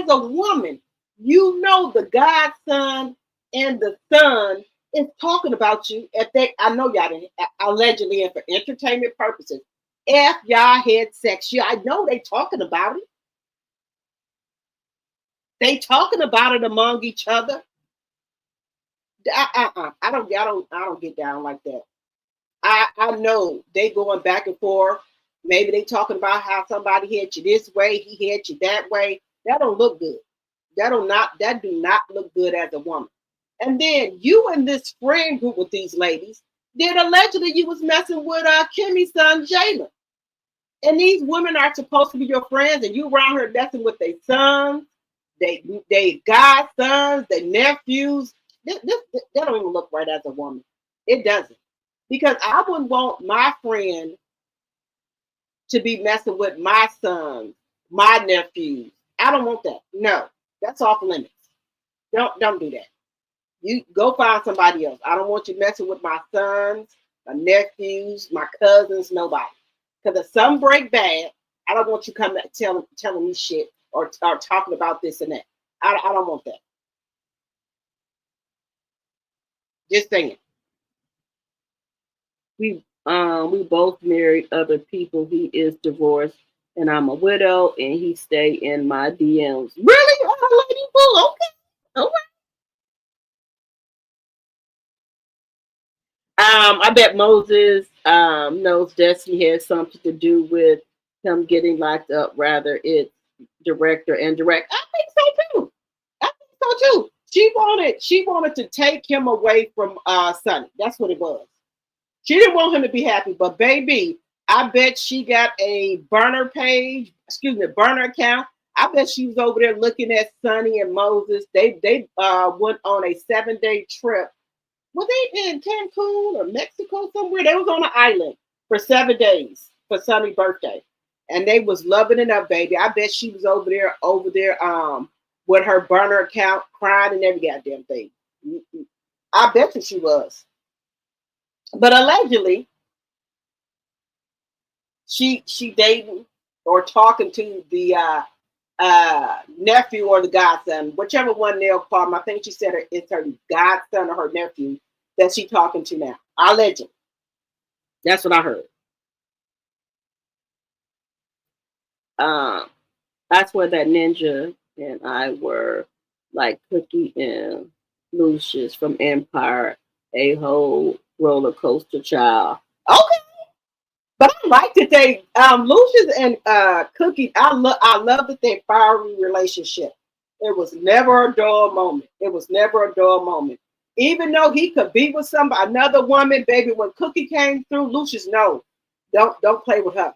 a woman, you know the godson and the son is talking about you. If they, I know y'all didn't allegedly and for entertainment purposes. If y'all had sex, yeah, I know they talking about it. They talking about it among each other. I don't get down like that. I know they going back and forth. Maybe they talking about how somebody hit you this way, he hit you that way. That don't look good. That do not look good as a woman. And then you and this friend group with these ladies, then allegedly you was messing with Kimmy's son Jalen. And these women are supposed to be your friends, and you around here messing with their sons, they godsons, their nephews. That don't even look right as a woman. It doesn't. Because I wouldn't want my friend to be messing with my sons, my nephews. I don't want that. No, that's off limits. Don't do that. You go find somebody else. I don't want you messing with my sons, my nephews, my cousins, nobody. Because if some break bad, I don't want you coming telling me shit or talking about this and that. I don't want that. Just saying. We both married other people. He is divorced, and I'm a widow, and he stay in my DMs. Really? Oh, lady boo. Okay. All right. I bet Moses knows Destiny has something to do with him getting locked up. Rather, it's director and direct. I think so too. I think so too. She wanted to take him away from Sonny. That's what it was. She didn't want him to be happy, but baby, I bet she got a burner account. I bet she was over there looking at Sonny and Moses. They went on a 7-day trip. Were they in Cancun or Mexico somewhere? They was on an island for 7 days for Sonny's birthday. And they was loving it up, baby. I bet she was over there with her burner account crying and every goddamn thing. I bet you she was. But allegedly, she dating or talking to the nephew or the godson, whichever one they'll call him. I think she said it's her godson or her nephew that she talking to now. Allegedly. That's what I heard. That's where that ninja and I were like Cookie and Lucius from Empire, a whole roller coaster child. Okay. But I like that they Lucius and Cookie. I love that they fiery relationship. It was never a dull moment. It was never a dull moment. Even though he could be with somebody, another woman, baby. When Cookie came through, Lucius, no, don't play with her.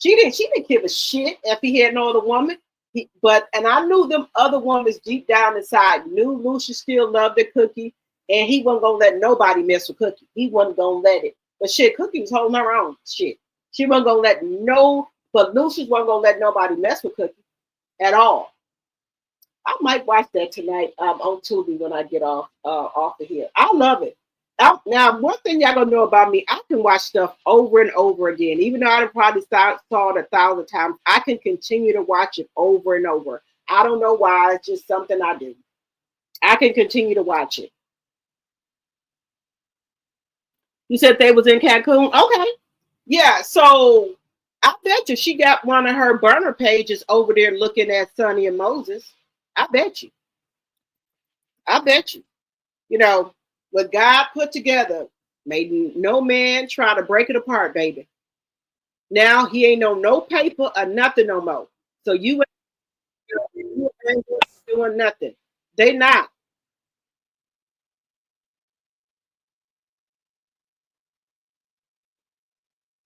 She didn't give a shit if he had no other woman. And I knew them other women deep down inside knew Lucius still loved the Cookie, and he wasn't gonna let nobody mess with Cookie. He wasn't gonna let it. But shit, Cookie was holding her own. Shit, she wasn't gonna but Lucius wasn't gonna let nobody mess with Cookie at all. I might watch that tonight on Tubi when I get off of here. I love it. Now, one thing y'all gonna know about me, I can watch stuff over and over again. Even though I probably saw it 1,000 times, I can continue to watch it over and over. I don't know why. It's just something I do. I can continue to watch it. You said they was in Cancun? Okay. Yeah, so I bet you she got one of her burner pages over there looking at Sonny and Moses. I bet you. I bet you. You know, what God put together, made no man try to break it apart, baby. Now he ain't on no paper or nothing no more. So you ain't doing nothing. They not.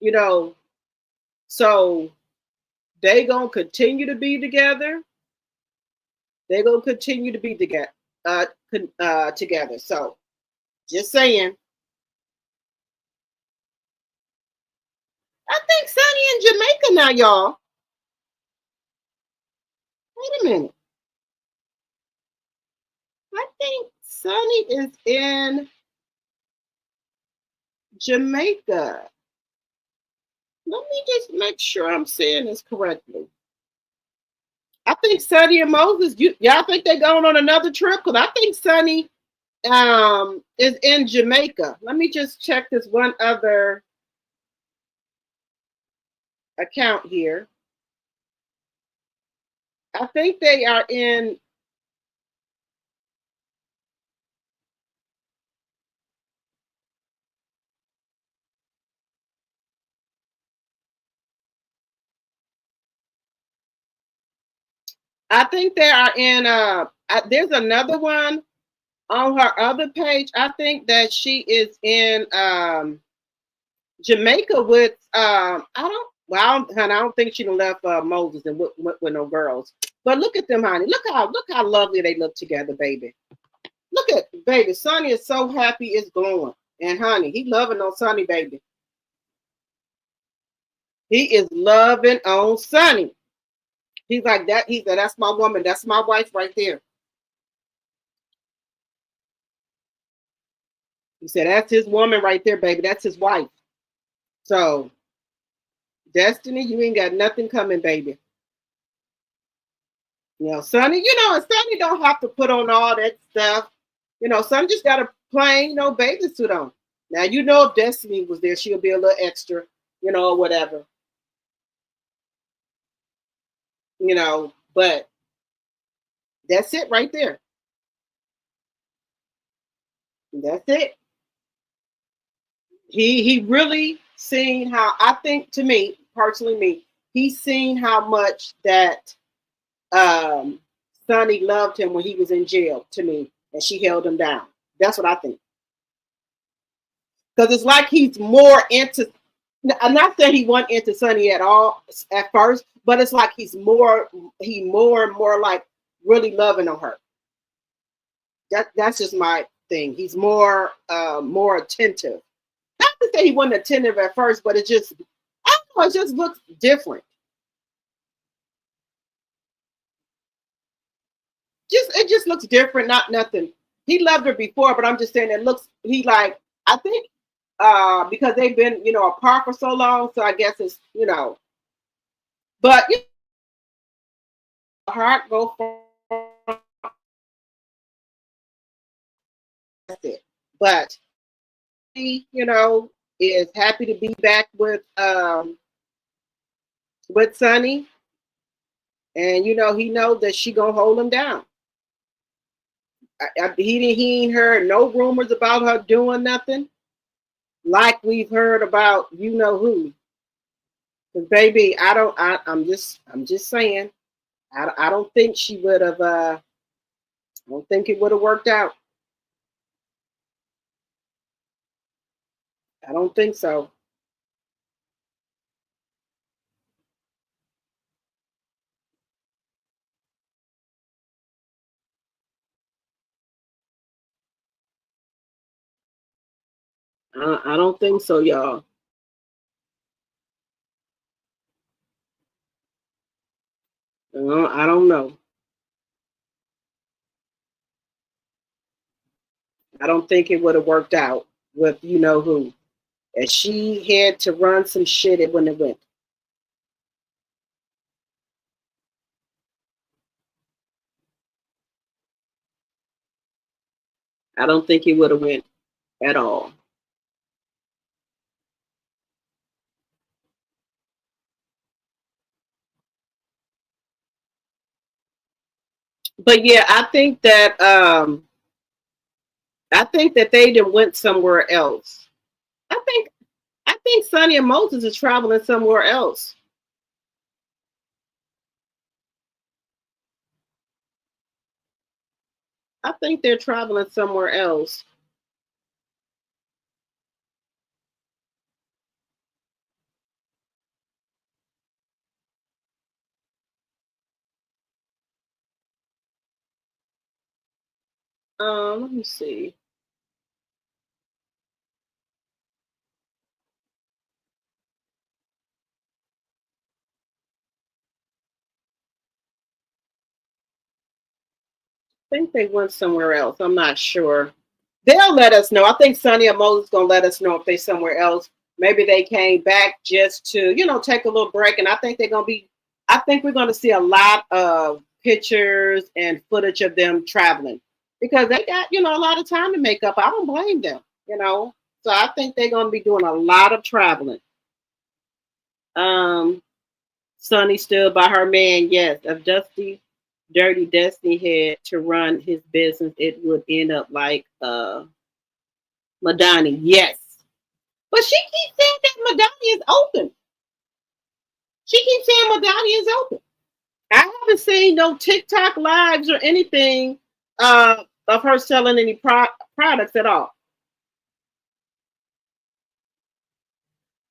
You know, so they gonna continue to be together. They're gonna continue to be together. Together. So just saying. I think Sonny in Jamaica now, y'all. Wait a minute. I think Sunny is in Jamaica. Let me just make sure I'm saying this correctly. I think Sunny and Moses, y'all think they're going on another trip? Because I think Sunny is in Jamaica. Let me just check this one other account here. I think they are in. I think they are in. There's another one on her other page. I think that she is in Jamaica with. I don't. Well, honey, I don't think she done left Moses and with no girls. But look at them, honey. Look how lovely they look together, baby. Look at baby. Sonny is so happy it's glowing. And honey, he loving on Sonny, baby. He is loving on Sonny. He's like that. He said, "That's my woman. That's my wife right there." He said, "That's his woman right there, baby. That's his wife." So, Destiny, you ain't got nothing coming, baby. You know, Sonny. And Sonny don't have to put on all that stuff. Sonny just got a plain, bathing suit on. Now, if Destiny was there, she'll be a little extra, or whatever. But that's it right there. That's it. He really seen how, I think, to me, personally, he's seen how much that Sonny loved him when he was in jail, to me, and she held him down. That's what I think. Because it's like he's more into, I'm not saying he wasn't into Sonny at all at first, but it's like he more and more like really loving on her. That's just my thing. He's more attentive. Not to say he wasn't attentive at first, but I don't know, it just looks different. It just looks different, not nothing. He loved her before, but I'm just saying I think because they've been, apart for so long, so I guess it's, but heart go for it. But he, is happy to be back with Sonny. And he knows that she gonna hold him down. He ain't heard no rumors about her doing nothing like we've heard about who. Because baby, I'm just saying, I don't think she would have. I don't think it would have worked out. I don't think so. I don't think so, y'all. I don't know. I don't think it would have worked out with who. And she had to run some shit, it wouldn't have went. I don't think it would have went at all. But yeah, I think that they done went somewhere else. I think Sonny and Moses is traveling somewhere else. I think they're traveling somewhere else. Let me see. think they went somewhere else. I'm not sure. They'll let us know. I think Sonny and Moses gonna let us know if they somewhere else. Maybe they came back just to, take a little break. And I think I think we're gonna see a lot of pictures and footage of them traveling because they got, a lot of time to make up. I don't blame them. So I think they're gonna be doing a lot of traveling. Sonny stood by her man. Yes, if Dirty Destiny had to run his business, it would end up like Madani. Yes. But she keeps saying that Madani is open. She keeps saying Madani is open. I haven't seen no TikTok lives or anything of her selling any products at all.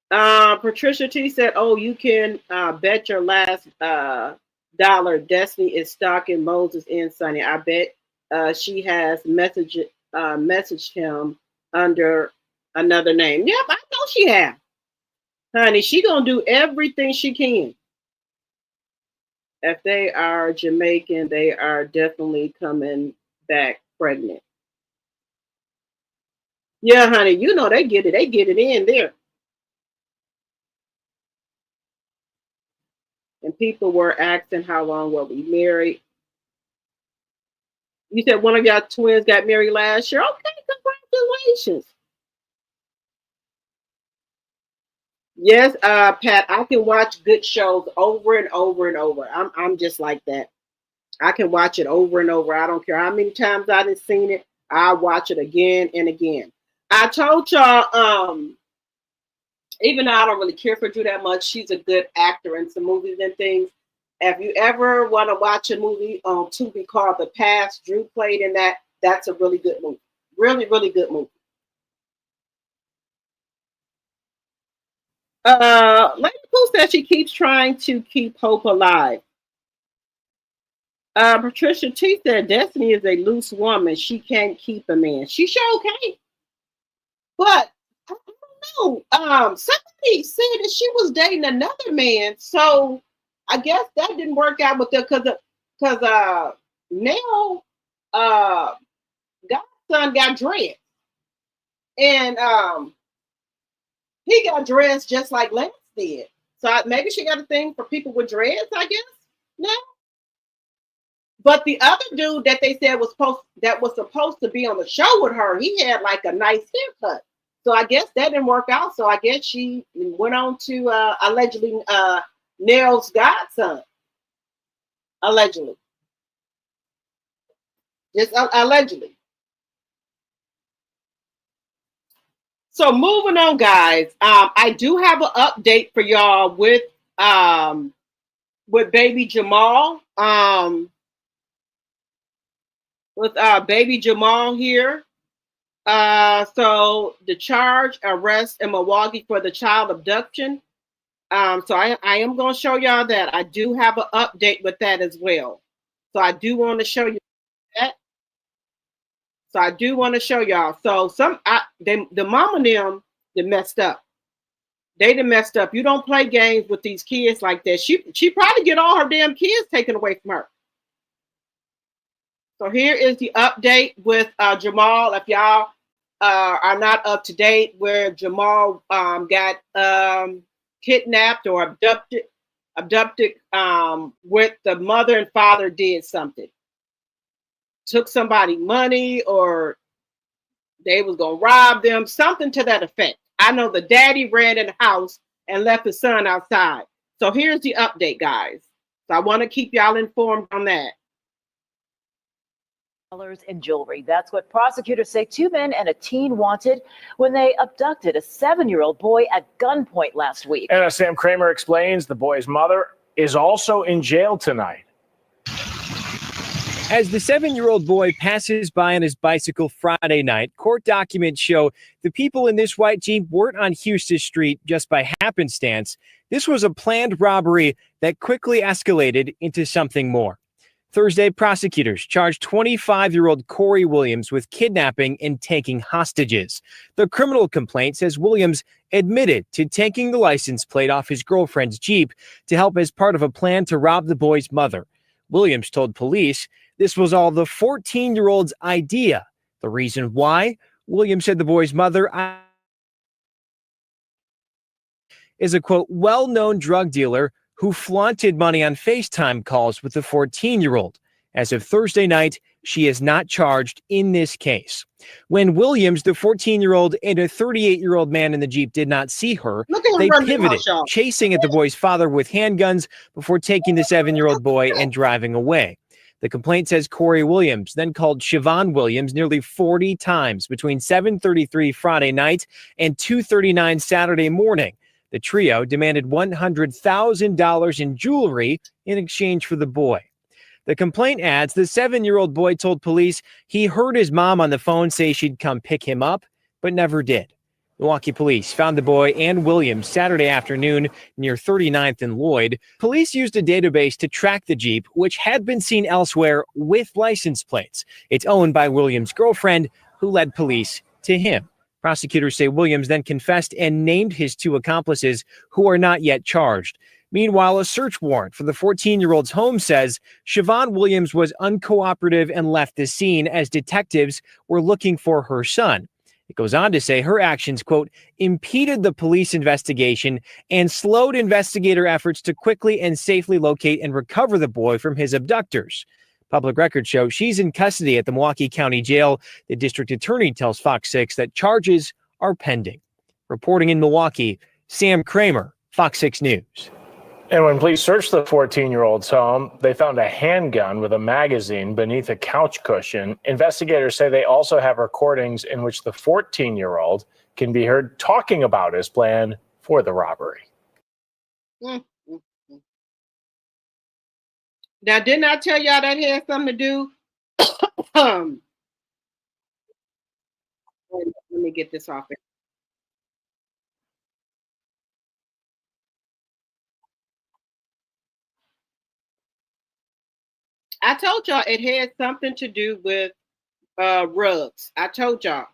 Patricia T said, "Oh, you can bet your last dollar Destiny is stalking Moses and Sonny. I bet she has messaged him under another name." Yep, I know she has. Honey, she gonna do everything she can. If they are Jamaican, they are definitely coming back pregnant. Yeah, honey, they get it. They get it in there. And people were asking how long were we married. You said one of y'all twins got married last year. Okay, congratulations. Yes, Pat, I can watch good shows over and over and over. I'm just like that. I can watch it over and over. I don't care how many times I done seen it. I watch it again and again. I told y'all, even though I don't really care for Drew that much, she's a good actor in some movies and things. If you ever want to watch a movie on Tubi called The Past, Drew played in that. That's a really good movie. Really, really good movie. Lady Pooh said she keeps trying to keep hope alive. Patricia T said Destiny is a loose woman. She can't keep a man. She sure can. But I don't know. Somebody said that she was dating another man. So I guess that didn't work out with her because Nell godson got dreads. And he got dressed just like Lance did. So maybe she got a thing for people with dreads, I guess. No. But the other dude that they said was supposed to be on the show with her, he had like a nice haircut. So I guess that didn't work out. So I guess she went on to allegedly Nell's godson. Allegedly. Just allegedly. So moving on, guys. I do have an update for y'all with baby Jamal. With baby Jamal here. So the charge arrest in Milwaukee for the child abduction. So I am going to show y'all that. I do have an update with that as well. So I do want to show you that. So I do want to show y'all. So the mom and them, they messed up. They done messed up. You don't play games with these kids like that. She probably get all her damn kids taken away from her. So here is the update with Jamal. If y'all are not up to date, where Jamal got kidnapped or abducted with the mother and father did something. Took somebody money or they was going to rob them, something to that effect. I know the daddy ran in the house and left his son outside. So here's the update, guys. So I want to keep y'all informed on that. In jewelry. That's what prosecutors say 2 men and a teen wanted when they abducted a 7-year-old boy at gunpoint last week. And as Sam Kramer explains, the boy's mother is also in jail tonight. As the 7-year-old boy passes by on his bicycle Friday night, court documents show the people in this white Jeep weren't on Houston Street just by happenstance. This was a planned robbery that quickly escalated into something more. Thursday, prosecutors charged 25-year-old Corey Williams with kidnapping and taking hostages. The criminal complaint says Williams admitted to taking the license plate off his girlfriend's Jeep to help as part of a plan to rob the boy's mother. Williams told police This was all the 14-year-old's idea. The reason why? Williams said the boy's mother is a, quote, well-known drug dealer who flaunted money on FaceTime calls with the 14-year-old. As of Thursday night, she is not charged in this case. When Williams, the 14-year-old, and a 38-year-old man in the Jeep did not see her, they pivoted, chasing at the boy's father with handguns before taking the 7-year-old boy and driving away. The complaint says Corey Williams then called Siobhan Williams nearly 40 times between 7:33 Friday night and 2:39 Saturday morning. The trio demanded $100,000 in jewelry in exchange for the boy. The complaint adds the 7-year-old boy told police he heard his mom on the phone say she'd come pick him up, but never did. Milwaukee police found the boy and Williams Saturday afternoon near 39th and Lloyd. Police used a database to track the Jeep, which had been seen elsewhere with license plates. It's owned by Williams' girlfriend, who led police to him. Prosecutors say Williams then confessed and named his 2 accomplices, who are not yet charged. Meanwhile, a search warrant for the 14-year-old's home says Siobhan Williams was uncooperative and left the scene as detectives were looking for her son. It goes on to say her actions, quote, impeded the police investigation and slowed investigator efforts to quickly and safely locate and recover the boy from his abductors. Public records show she's in custody at the Milwaukee County Jail. The district attorney tells Fox 6 that charges are pending. Reporting in Milwaukee, Sam Kramer, Fox 6 News. And when police searched the 14-year-old's home, they found a handgun with a magazine beneath a couch cushion. Investigators say they also have recordings in which the 14-year-old can be heard talking about his plan for the robbery. Mm-hmm. Now, didn't I tell y'all that had something to do? Let me get this off it. I told y'all it had something to do with rugs. I told y'all.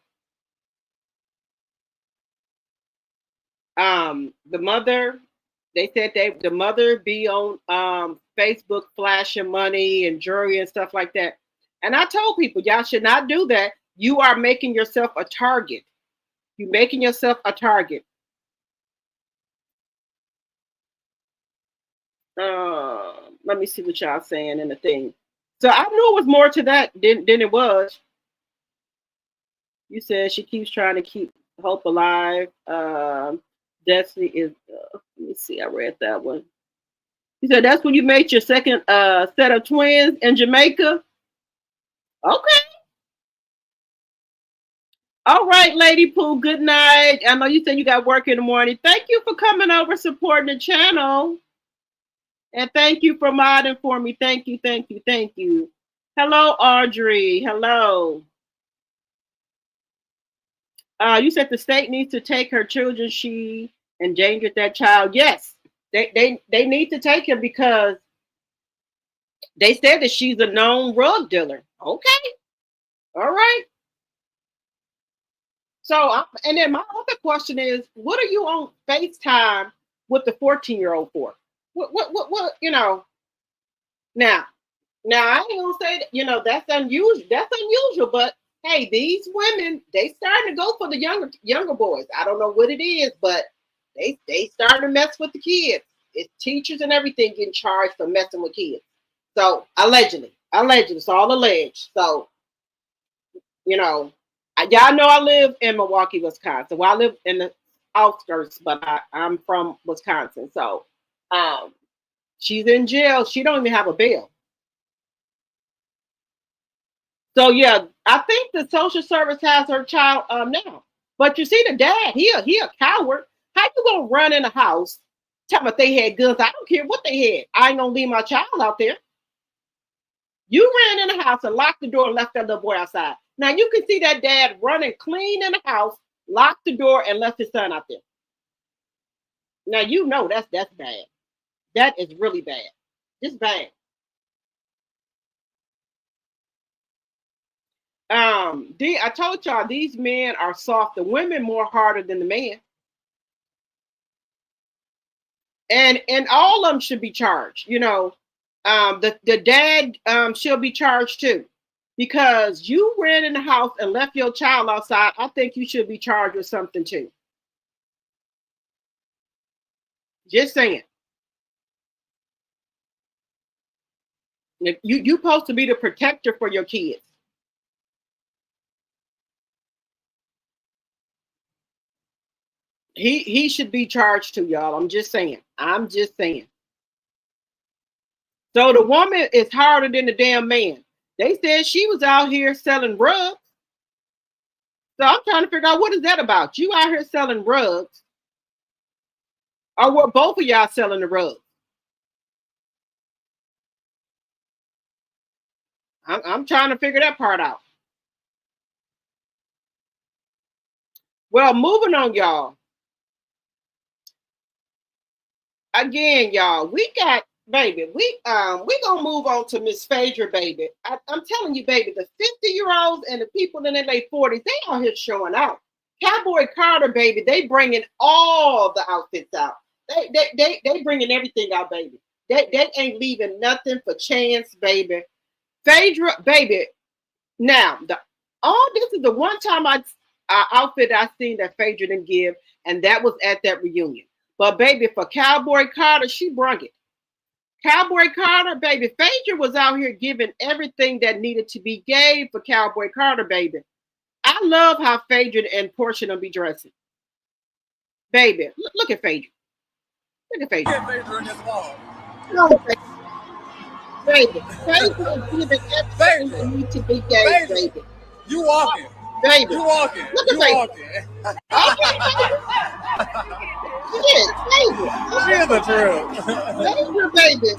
The mother, they said the mother be on Facebook flashing money and jewelry and stuff like that. And I told people, y'all should not do that. You are making yourself a target. You're making yourself a target. Let me see what y'all saying in the thing. So I knew it was more to that than it was. You said she keeps trying to keep hope alive. Destiny is, let me see, I read that one. You said that's when you made your second set of twins in Jamaica? Okay. All right, Lady Pooh, good night. I know you said you got work in the morning. Thank you for coming over, supporting the channel. And thank you for modding for me. Thank you, thank you, thank you. Hello, Audrey. Hello. You said the state needs to take her children. She endangered that child. Yes, they need to take him because they said that she's a known drug dealer. Okay. All right. So, and then my other question is, what are you on FaceTime with the 14-year-old for? What, you know? Now I ain't gonna say that, you know, that's unusual. That's unusual, but hey, these women, they starting to go for the younger boys. I don't know what it is, but they starting to mess with the kids. It's teachers and everything getting charged for messing with kids. So allegedly, it's all alleged. So, you know, y'all know I live in Milwaukee, Wisconsin. Well, I live in the outskirts, but I'm from Wisconsin. So she's in jail. She don't even have a bail. So yeah, I think the social service has her child now. But you see the dad, he a coward. How you gonna run in a house, tell me if they had guns? I don't care what they had. I ain't gonna leave my child out there. You ran in the house and locked the door and left that little boy outside. Now you can see that dad running clean in the house, locked the door, and left his son out there. Now you know that's bad. That is really bad. It's bad. I told y'all these men are soft. The women more harder than the man. And all of them should be charged. You know, the dad should be charged too, because you ran in the house and left your child outside. I think you should be charged with something too. Just saying. You supposed to be the protector for your kids. He should be charged too, y'all. I'm just saying. I'm just saying. So the woman is harder than the damn man. They said she was out here selling rugs. So I'm trying to figure out, what is that about? You out here selling rugs, or were both of y'all selling the rugs? I'm trying to figure that part out. Well, moving on, y'all. Again, y'all, we got, baby, we gonna move on to Miss Phaedra, baby. I'm telling you, baby, the 50-year-olds and the people in their late 40s, they out here showing out. Cowboy Carter, baby, they bringing all the outfits out. They bringing everything out, baby. They ain't leaving nothing for chance, baby. Phaedra, baby. Now, this is the one time outfit I seen that Phaedra didn't give, and that was at that reunion. But baby, for Cowboy Carter, she brung it. Cowboy Carter, baby, Phaedra was out here giving everything that needed to be gave for Cowboy Carter, baby. I love how Phaedra and Porsha don't be dressing. Baby, look at Phaedra. Look at Phaedra. Look at Phaedra in this wall. No, baby, Phaedra is giving everything that needs to be gave, baby. You walking. Baby. You walking. Look at you Phaedra. walking. She is the truth. Phaedra, baby.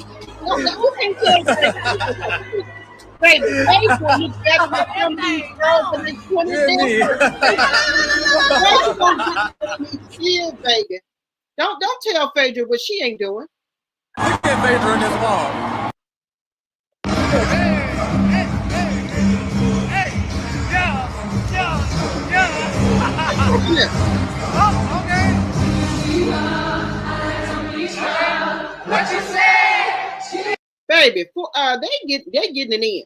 You can't tell Phaedra. Baby, Phaedra looks better than some of these girls in these 20 years. Phaedra gonna get these baby. Don't tell Phaedra what she ain't doing. Look at Phaedra in this wall. Oh, okay. What you say? Baby, they getting it in.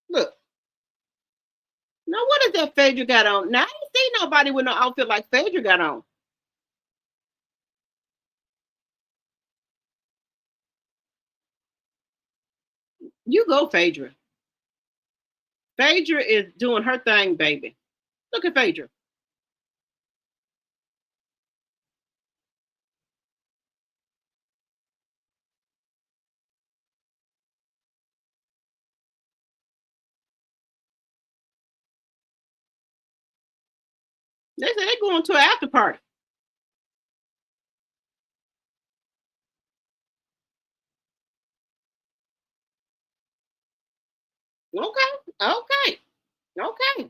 Look. Now what is that Phaedra got on? Now I ain't seen nobody with no outfit like Phaedra got on. You go, Phaedra. Phaedra is doing her thing, baby. Look at Phaedra. They say they're going to an after party. Okay.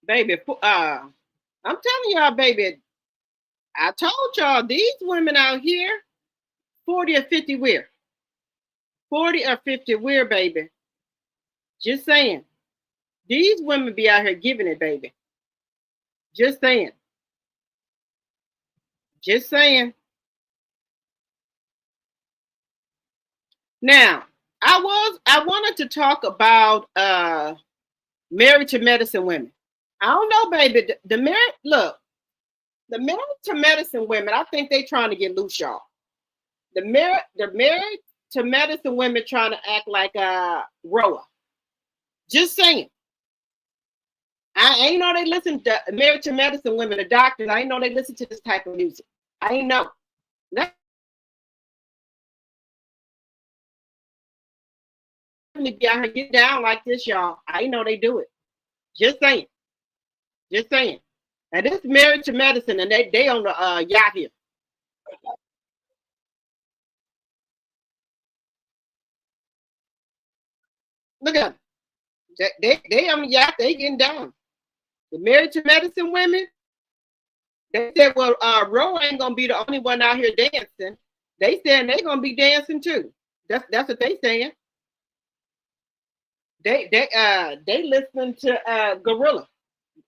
Baby, I'm telling y'all, baby, I told y'all these women out here, 40 or 50 wear. 40 or 50 wear, baby. Just saying. These women be out here giving it, baby. Just saying. Just saying. Now, I wanted to talk about married to medicine women. I don't know, baby. The married to medicine women, I think they trying to get loose, y'all. The married to medicine women trying to act like Roa. Just saying. I ain't know they listen to married to medicine women, the doctors. I ain't know they listen to this type of music. I ain't know. Be out here get down like this, y'all. I ain't know they do it. Just saying. Just saying. And this married to medicine, and they on the yacht here. Look at them. They on the yacht. They getting down. The married to medicine women. They said, well, Ro ain't gonna be the only one out here dancing. They saying they gonna be dancing too. That's what they saying. They listening to Gorilla.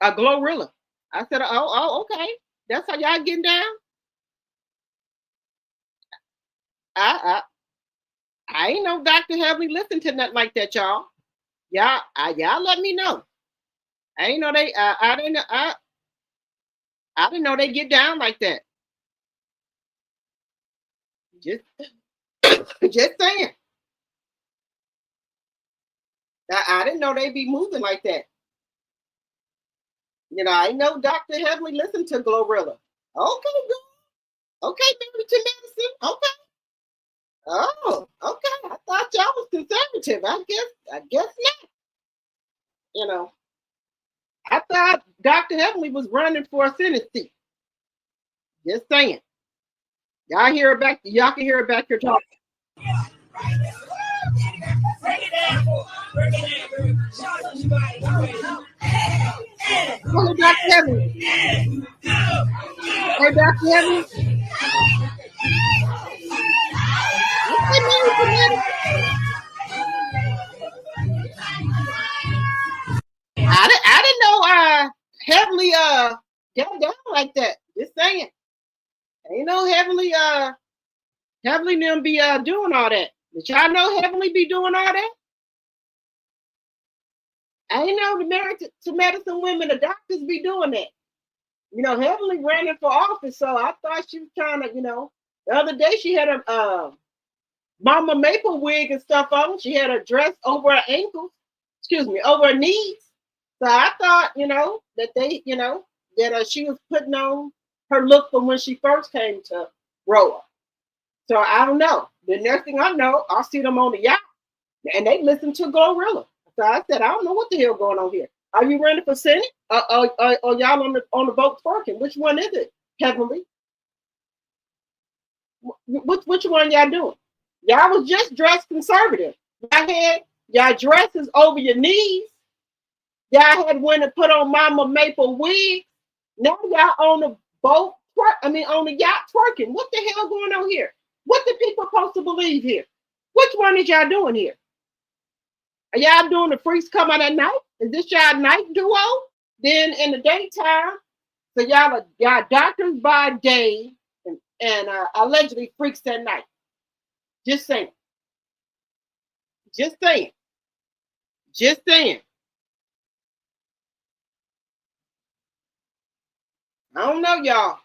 A Glorilla. I said, okay. That's how y'all getting down? I ain't no Dr. Heavenly listen to nothing like that, y'all. Y'all let me know. I ain't know they I didn't know they get down like that. Just saying. I didn't know they'd be moving like that. You know, I know Dr. Heavenly listened to Glorilla. Okay, good. Okay, Married to Medicine. Okay. Oh, okay. I thought y'all was conservative. I guess not. You know, I thought Dr. Heavenly was running for a Senate seat. Just saying. Y'all hear it back. Y'all can hear it back here talking. Go ahead, Dr. Heavenly. Hey, Dr. Heavenly. I didn't know Heavenly got down like that. Just saying. Ain't no Heavenly them be doing all that. Did y'all know Heavenly be doing all that? I ain't know the Married to Medicine women, the doctors be doing that. You know, Heavenly ran for office, so I thought she was trying to, you know, the other day she had a Mama Maple wig and stuff on. She had a dress over her ankles, over her knees. So I thought, you know, that they, you know, that she was putting on her look from when she first came to Roa. So I don't know. The next thing I know, I'll see them on the yacht, and they listen to Glorilla. So I said, I don't know what the hell going on here. Are you running for Senate? Or y'all on the boat twerking? Which one is it, Heavenly? Which one y'all doing? Y'all was just dressed conservative. Y'all had y'all dresses over your knees. Y'all had went and put on Mama Maple wig. Now y'all on the boat on the yacht twerking. What the hell going on here? What the people supposed to believe here? Which one is y'all doing here? Are y'all doing the freaks come out at night? Is this y'all night duo? Then in the daytime, so y'all doctors by day and allegedly freaks at night. Just saying. Just saying. Just saying. I don't know, y'all.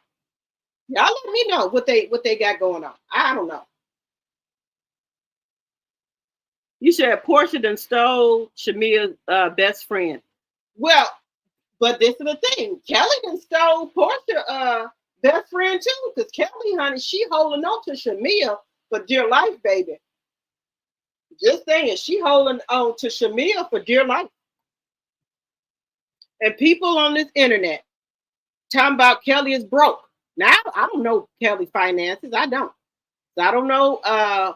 Y'all let me know what they got going on. I don't know. You said Porsha done stole Shamia's best friend. Well, but this is the thing. Kelly done stole Porsha best friend too, because Kelly, honey, she holding on to Shamia for dear life, baby. Just saying, she holding on to Shamia for dear life. And people on this internet talking about Kelly is broke. Now, I don't know Kelly's finances. I don't. So I don't know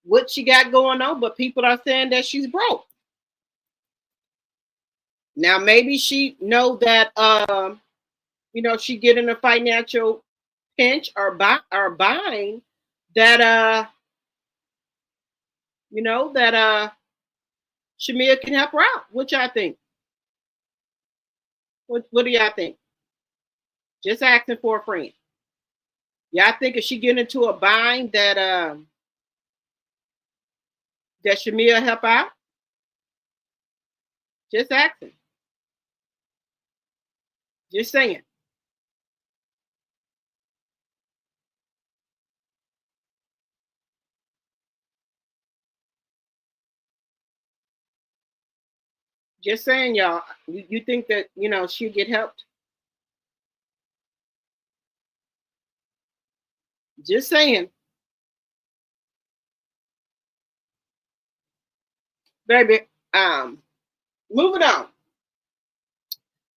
what she got going on, but people are saying that she's broke. Now, maybe she know that, you know, she getting a financial pinch or buying that, you know, that Shamia can help her out. What y'all think? What do y'all think? Just asking for a friend. Y'all think if she get into a bind that that Shamia help out? Just asking. Just saying. Just saying, y'all. You think that, you know, she'll get helped? Just saying. Baby, moving on.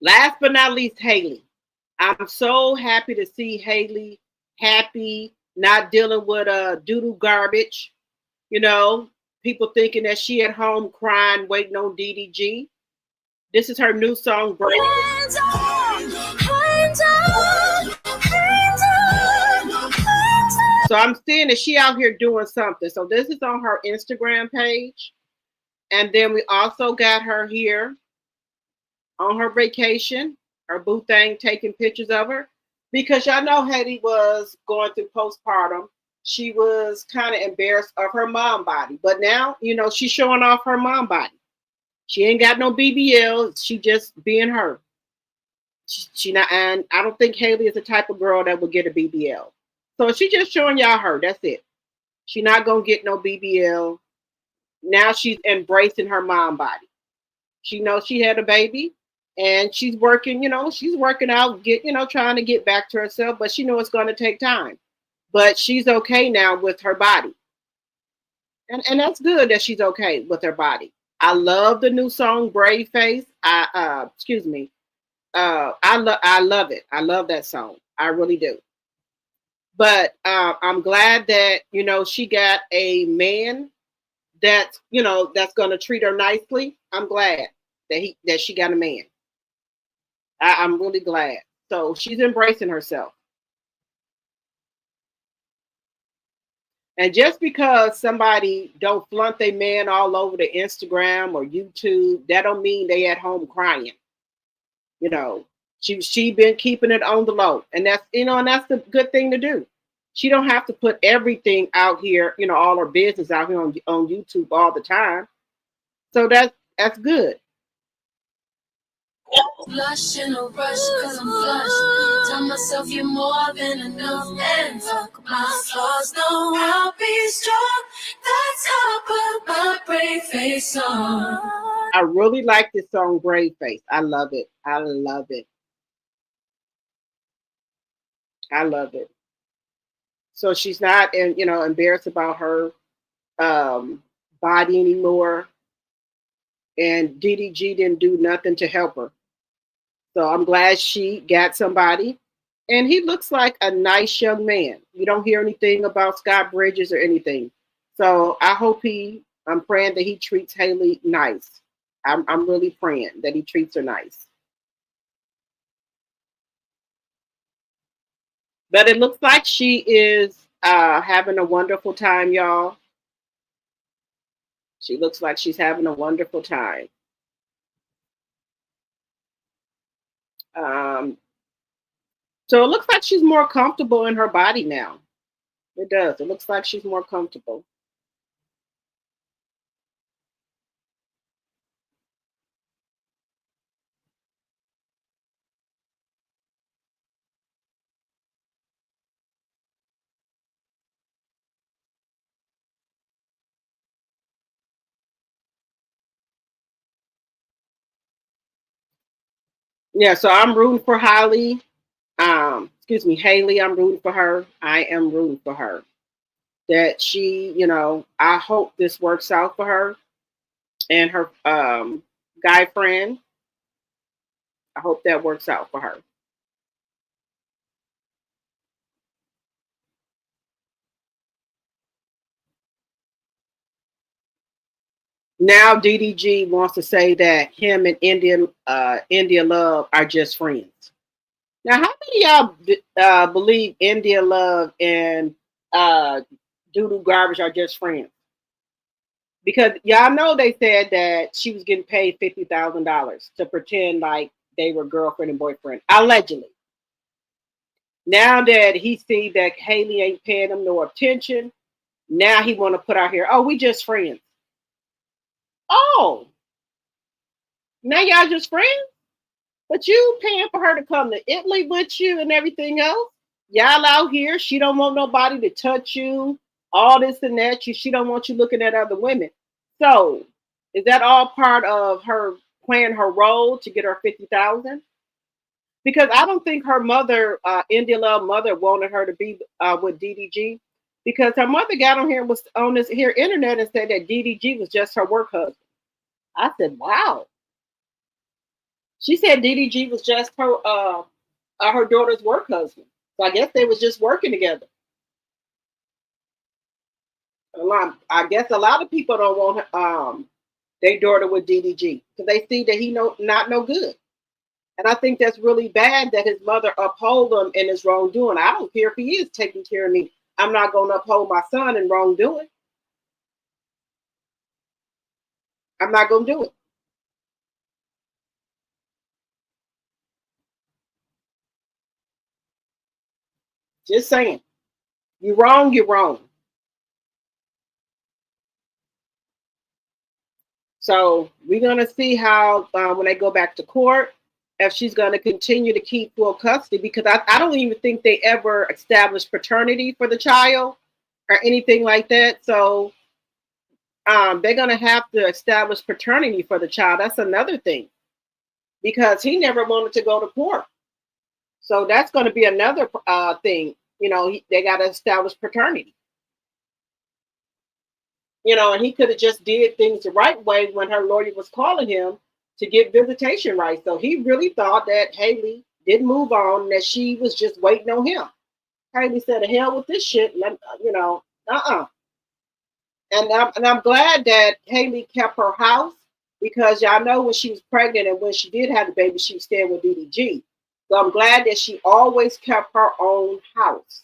Last but not least, Haley. I'm so happy to see Haley happy, not dealing with doo-doo garbage. You know, people thinking that she at home crying, waiting on DDG. This is her new song, Break. Hands on, hands on, hands on, hands on. So I'm seeing that she out here doing something. So this is on her Instagram page. And then we also got her here on her vacation, her boo thing taking pictures of her. Because y'all know Hailey was going through postpartum. She was kind of embarrassed of her mom body. But now, she's showing off her mom body. She ain't got no BBL. She just being her. She not, and I don't think Hailey is the type of girl that will get a BBL. So she just showing y'all her. That's it. She not gonna get no BBL. Now she's embracing her mom body. She knows she had a baby, and she's working. She's working out, trying to get back to herself. But she knows it's going to take time. But she's okay now with her body, and that's good that she's okay with her body. I love the new song "Brave Face." Excuse me. I love it. I love that song. I really do. But I'm glad that she got a man that's that's going to treat her nicely. I'm glad that she got a man. I'm really glad. So she's embracing herself. And just because somebody don't flaunt their man all over the Instagram or YouTube, that don't mean they at home crying. She been keeping it on the low, and that's and that's the good thing to do. She don't have to put everything out here, all her business out here on YouTube all the time. So that's good. Blush in a rush cause I'm flush. Tell myself you're more than enough and fuck my flaws. No, I'll be strong. That's how I put my brave face on. I really like this song, Brave Face. I love it. I love it. I love it. So she's not, embarrassed about her body anymore. And DDG didn't do nothing to help her. So I'm glad she got somebody. And he looks like a nice young man. You don't hear anything about Scott Bridges or anything. So I'm praying that he treats Hailey nice. I'm really praying that he treats her nice. But it looks like she is having a wonderful time, y'all. She looks like she's having a wonderful time. So it looks like she's more comfortable in her body now. It does. It looks like she's more comfortable. Yeah, so I'm rooting for Hailey. Hailey, I'm rooting for her. I am rooting for her. That she, I hope this works out for her and her guy friend. I hope that works out for her. Now DDG wants to say that him and India Love are just friends. Now, how many of y'all believe India Love and Doodoo Garbage are just friends? Because y'all know they said that she was getting paid $50,000 to pretend like they were girlfriend and boyfriend, allegedly. Now that he see that Hailey ain't paying him no attention, now he want to put out here, oh, we just friends. Oh, now y'all just friends? But you paying for her to come to Italy with you and everything else? Y'all out here, she don't want nobody to touch you, all this and that. She don't want you looking at other women. So is that all part of her playing her role to get her 50,000? Because I don't think her mother, India Love mother, wanted her to be with DDG. Because her mother got on here was on this here internet and said that DDG was just her work husband. I said, wow. She said DDG was just her daughter's work husband. So I guess they was just working together. I guess a lot of people don't want their daughter with DDG because they see that he not no good. And I think that's really bad that his mother uphold him in his wrongdoing. I don't care if he is taking care of me. I'm not going to uphold my son in wrongdoing. I'm not going to do it. Just saying. You're wrong, you're wrong. So we're going to see how, when they go back to court, if she's going to continue to keep full custody, because I don't even think they ever established paternity for the child or anything like that. So they're going to have to establish paternity for the child. That's another thing, because he never wanted to go to court. So that's going to be another thing. You know, they got to establish paternity. You know, and he could have just did things the right way when her lawyer was calling him to get visitation rights. So he really thought that Haley didn't move on, and that she was just waiting on him. Haley said, "The hell with this shit," you know, And I'm glad that Haley kept her house, because y'all know when she was pregnant and when she did have the baby, she was staying with DDG. So I'm glad that she always kept her own house.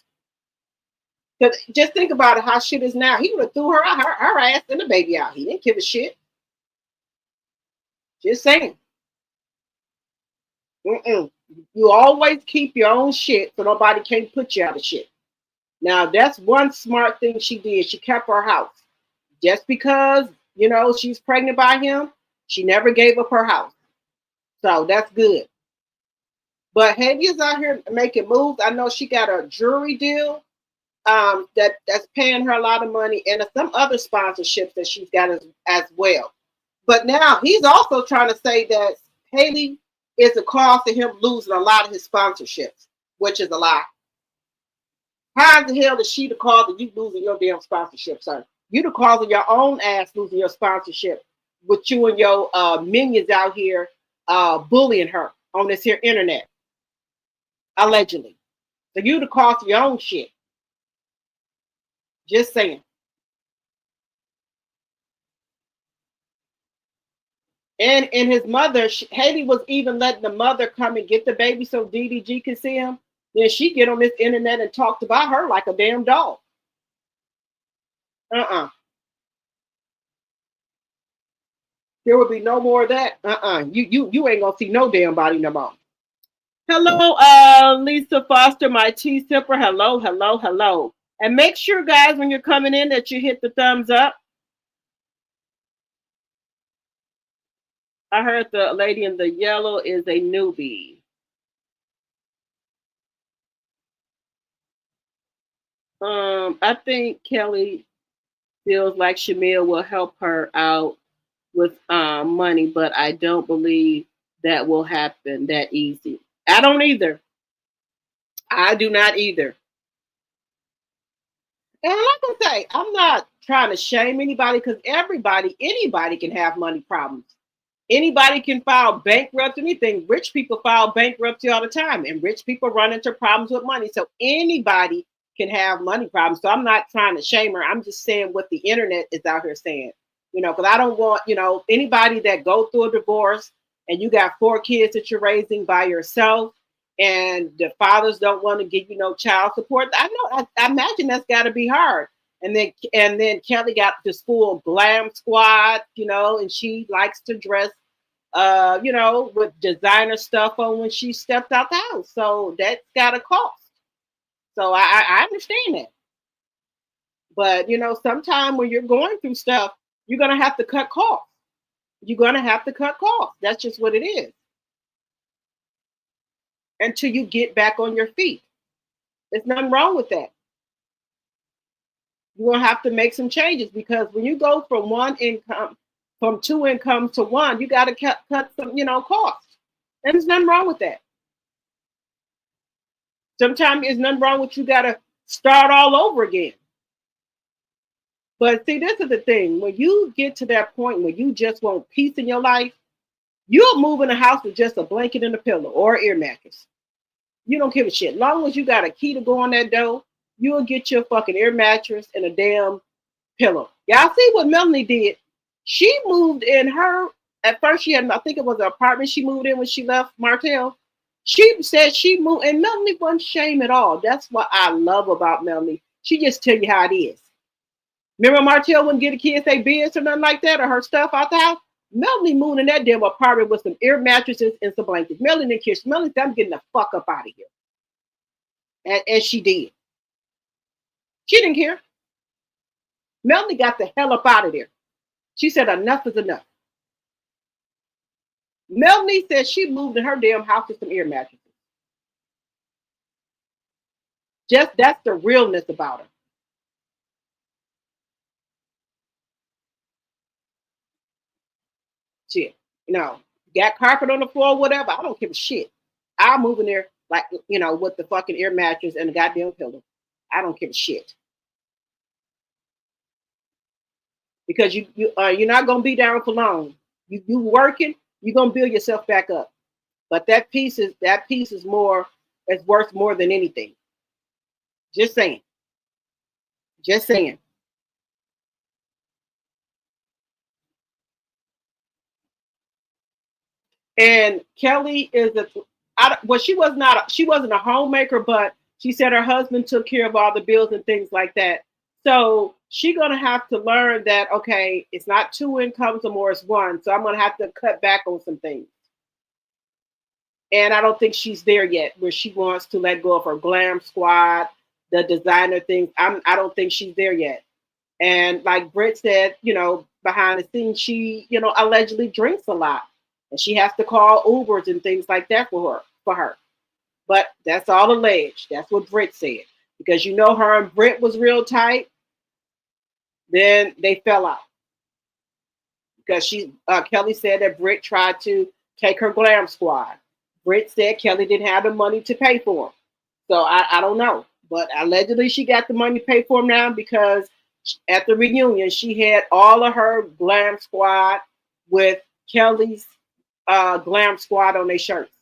Because just think about it, how shit is now. He would have threw her ass and the baby out. He didn't give a shit. Just saying. You always keep your own shit so nobody can put you out of shit. Now, that's one smart thing she did. She kept her house. Just because, you know, she's pregnant by him, she never gave up her house. So that's good. But Haley is out here making moves. I know she got a jewelry deal that's paying her a lot of money, and some other sponsorships that she's got as well. But now he's also trying to say that Haley is the cause of him losing a lot of his sponsorships, which is a lie. How the hell is she the cause of you losing your damn sponsorship, sir? You the cause of your own ass losing your sponsorship with you and your minions out here bullying her on this here internet, allegedly. So you the cause of your own shit. Just saying. And his mother, Haley was even letting the mother come and get the baby so DDG could see him. Then she get on this internet and talked about her like a damn dog. There will be no more of that. You ain't gonna see no damn body no more. Hello, Lisa Foster, my tea sipper. Hello, hello, hello. And make sure, guys, when you're coming in that you hit the thumbs up. I heard the lady in the yellow is a newbie. I think Kelly feels like Shamil will help her out with money, but I don't believe that will happen that easy. I don't either. I do not either. And like I say, I'm not trying to shame anybody, because anybody can have money problems. Anybody can file bankruptcy, anything. Rich people file bankruptcy all the time, and rich people run into problems with money. So anybody can have money problems. So I'm not trying to shame her. I'm just saying what the internet is out here saying, you know, because I don't want, you know, anybody that go through a divorce and you got 4 kids that you're raising by yourself, and the fathers don't want to give you no child support. I imagine that's got to be hard. And then Kelly got this full glam squad, you know, and she likes to dress, you know, with designer stuff on when she stepped out the house. So that's got a cost. So I understand that. But, you know, sometime when you're going through stuff, you're going to have to cut costs. You're going to have to cut costs. That's just what it is. Until you get back on your feet. There's nothing wrong with that. You're going to have to make some changes, because when you go from from 2 incomes to 1, you got to cut some, you know, costs. And there's nothing wrong with that. Sometimes there's nothing wrong with you got to start all over again. But see, this is the thing. When you get to that point where you just want peace in your life, you'll move in a house with just a blanket and a pillow or an ear mattress. You don't give a shit. As long as you got a key to go on that door, you'll get your fucking ear mattress and a damn pillow. Y'all see what Melanie did? She moved in at first she had, I think it was an apartment she moved in when she left Martell. She said she moved, and Melanie wasn't shame at all. That's what I love about Melanie. She just tell you how it is. Remember Martell wouldn't get the kids their beds or nothing like that, or her stuff out the house? Melanie moved in that damn apartment with some air mattresses and some blankets. Melanie and Kish. Melanie said, I'm getting the fuck up out of here. And she did. She didn't care. Melanie got the hell up out of there. She said enough is enough. Melanie said she moved in her damn house with some air mattresses. Just that's the realness about her. Shit. Got carpet on the floor, whatever. I don't give a shit. I'll move in there like, with the fucking air mattress and the goddamn pillow. I don't give a shit. Because you're not gonna be down for long. You working, you're gonna build yourself back up. But that piece is more, it's worth more than anything. Just saying. Just saying. And Kelly is she wasn't a homemaker, but she said her husband took care of all the bills and things like that. So she's gonna have to learn that, okay, it's not two incomes or more, it's one. So I'm gonna have to cut back on some things. And I don't think she's there yet where she wants to let go of her glam squad, the designer things. I don't think she's there yet. And like Britt said, behind the scenes, she, allegedly drinks a lot. And she has to call Ubers and things like that for her. But that's all alleged. That's what Britt said. Because her and Britt was real tight. Then they fell out. Because Kelly said that Britt tried to take her glam squad. Britt said Kelly didn't have the money to pay for them. So I don't know. But allegedly she got the money to pay for them now because at the reunion, she had all of her glam squad with Kelly's glam squad on their shirts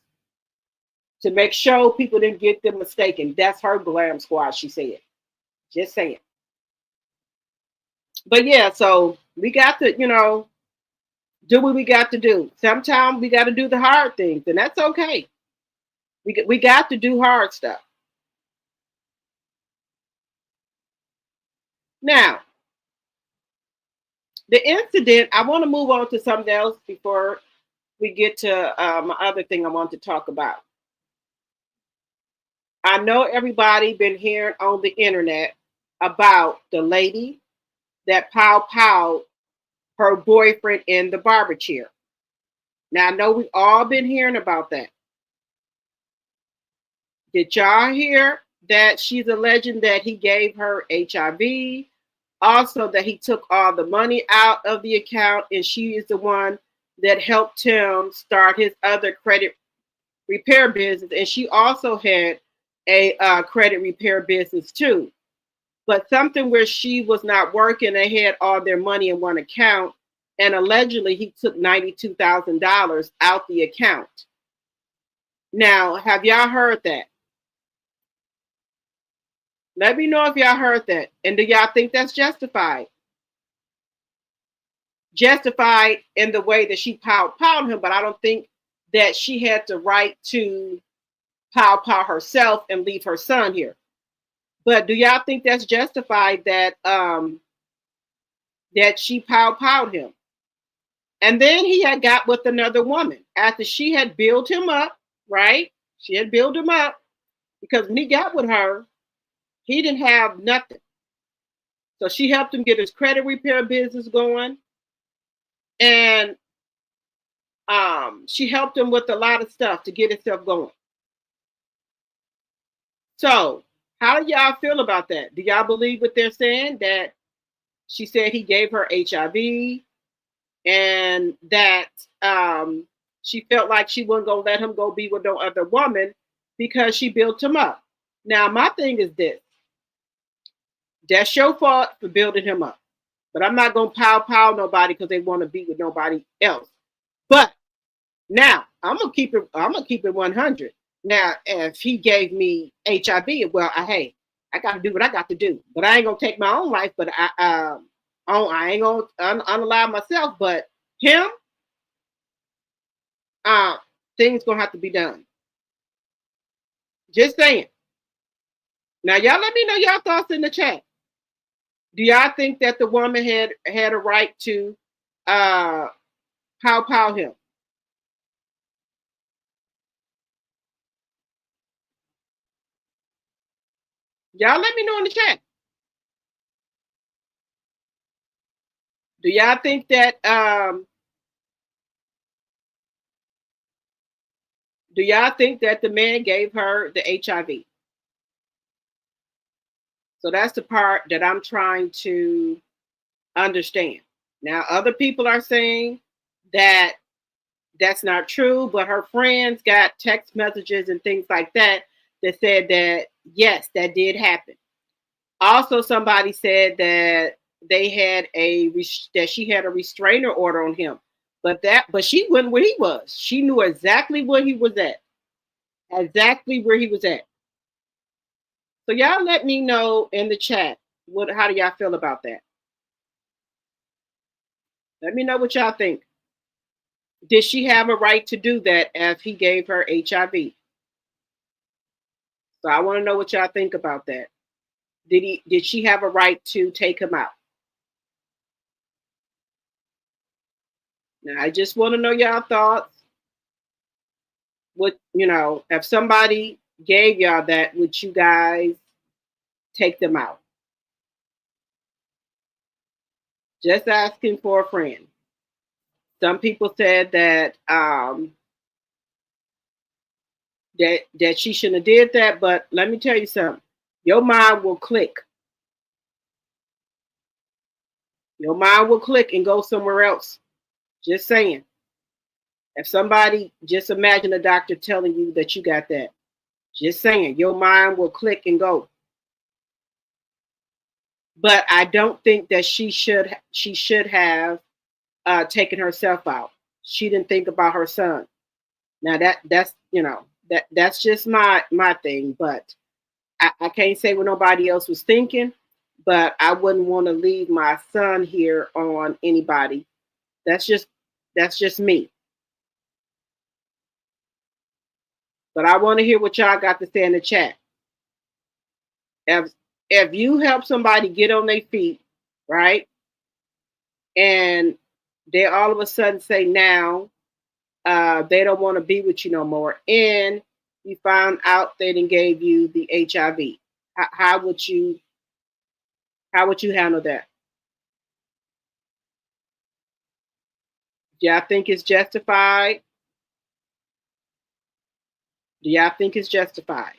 to make sure people didn't get them mistaken. That's her glam squad, she said. Just saying. But yeah, so we got to, do what we got to do. Sometimes we got to do the hard things, and that's okay. We got to do hard stuff. Now, the incident, I want to move on to something else before we get to my other thing I want to talk about. I know everybody been hearing on the internet about the lady that pow her boyfriend in the barber chair. Now, I know we've all been hearing about that. Did y'all hear that she's alleging that he gave her HIV? Also, that he took all the money out of the account and she is the one that helped him start his other credit repair business. And she also had a credit repair business too. But something where she was not working, they had all their money in one account. And allegedly he took $92,000 out the account. Now, have y'all heard that? Let me know if y'all heard that. And do y'all think that's justified? Justified in the way that she pow him, but I don't think that she had the right to pow herself and leave her son here. But do y'all think that's justified that that she pow him? And then he had got with another woman after she had built him up, right? She had built him up because when he got with her, he didn't have nothing. So she helped him get his credit repair business going. And she helped him with a lot of stuff to get himself going. So how do y'all feel about that? Do y'all believe what they're saying? That she said he gave her HIV and that she felt like she wasn't going to let him go be with no other woman because she built him up. Now, my thing is this. That's your fault for building him up. But I'm not going to pow nobody because they want to be with nobody else. But now I'm going to keep it 100. Now, if he gave me HIV, well, hey, I got to do what I got to do. But I ain't going to take my own life, but I ain't going to unalive myself. But him, things going to have to be done. Just saying. Now, y'all let me know y'all thoughts in the chat. Do y'all think that the woman had a right to pow him? Y'all let me know in the chat. Do y'all think that the man gave her the HIV? So that's the part that I'm trying to understand. Now, other people are saying that that's not true, but her friends got text messages and things like that that said that yes, that did happen. Also, somebody said that that she had a restrainer order on him, but she went where he was. She knew exactly where he was at, exactly where he was at. So y'all let me know in the chat. How do y'all feel about that? Let me know what y'all think. Did she have a right to do that if he gave her HIV? So I want to know what y'all think about that. Did she have a right to take him out? Now I just want to know y'all thoughts. What, if somebody gave y'all that, would you guys take them out? Just asking for a friend. Some people said that that she shouldn't have did that, but let me tell you something. Your mind will click. Your mind will click and go somewhere else. Just saying. If somebody, just imagine a doctor telling you that you got that. Just saying, your mind will click and go. But I don't think that she should have taken herself out. She didn't think about her son. Now that's just my thing. But I can't say what nobody else was thinking. But I wouldn't want to leave my son here on anybody. That's just me. But I want to hear what y'all got to say in the chat. If you help somebody get on their feet, right, and they all of a sudden say now they don't want to be with you no more, and you found out they didn't gave you the HIV, how would you handle that? Do y'all think it's justified? Do y'all think it's justified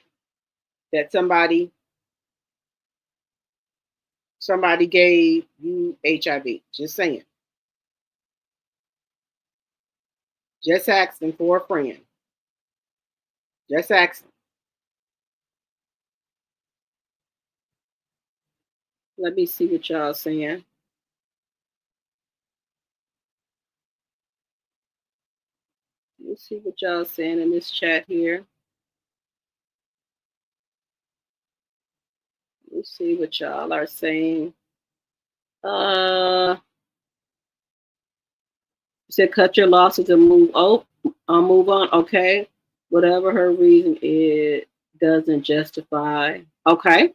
that somebody gave you HIV? Just saying. Just asking for a friend. Just asking. Let me see what y'all saying. Let's see what y'all saying in this chat here. Let's see what y'all are saying. You said cut your losses and move on. Okay. Whatever her reason, it doesn't justify. Okay.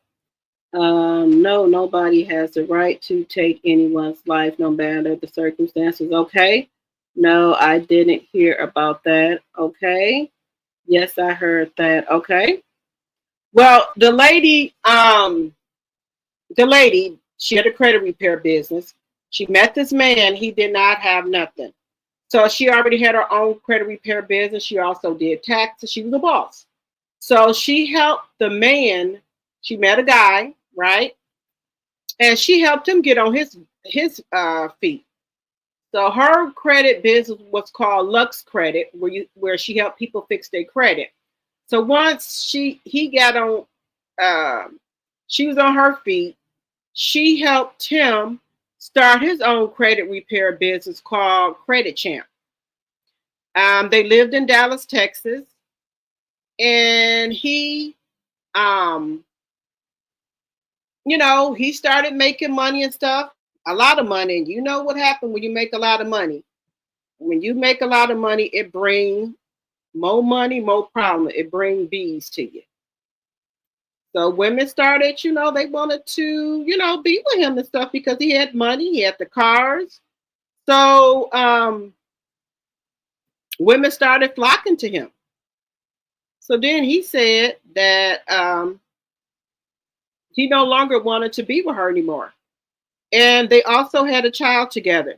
No, nobody has the right to take anyone's life, no matter the circumstances. Okay. No, I didn't hear about that. Okay. Yes, I heard that. Okay. Well, the lady, she had a credit repair business. She met this man. He did not have nothing. So she already had her own credit repair business. She also did taxes. She was a boss. So she helped the man. She met a guy, right? And she helped him get on his feet. So her credit business was called Lux Credit, where she helped people fix their credit. So once he got on, she was on her feet. She helped him start his own credit repair business called Credit Champ. They lived in Dallas, Texas, and he started making money and stuff, a lot of money. And you know what happened when you make a lot of money? When you make a lot of money, it brings more money, more problem. It brings bees to you. So women started, they wanted to, be with him and stuff because he had money, he had the cars. So women started flocking to him. So then he said that He no longer wanted to be with her anymore. And they also had a child together.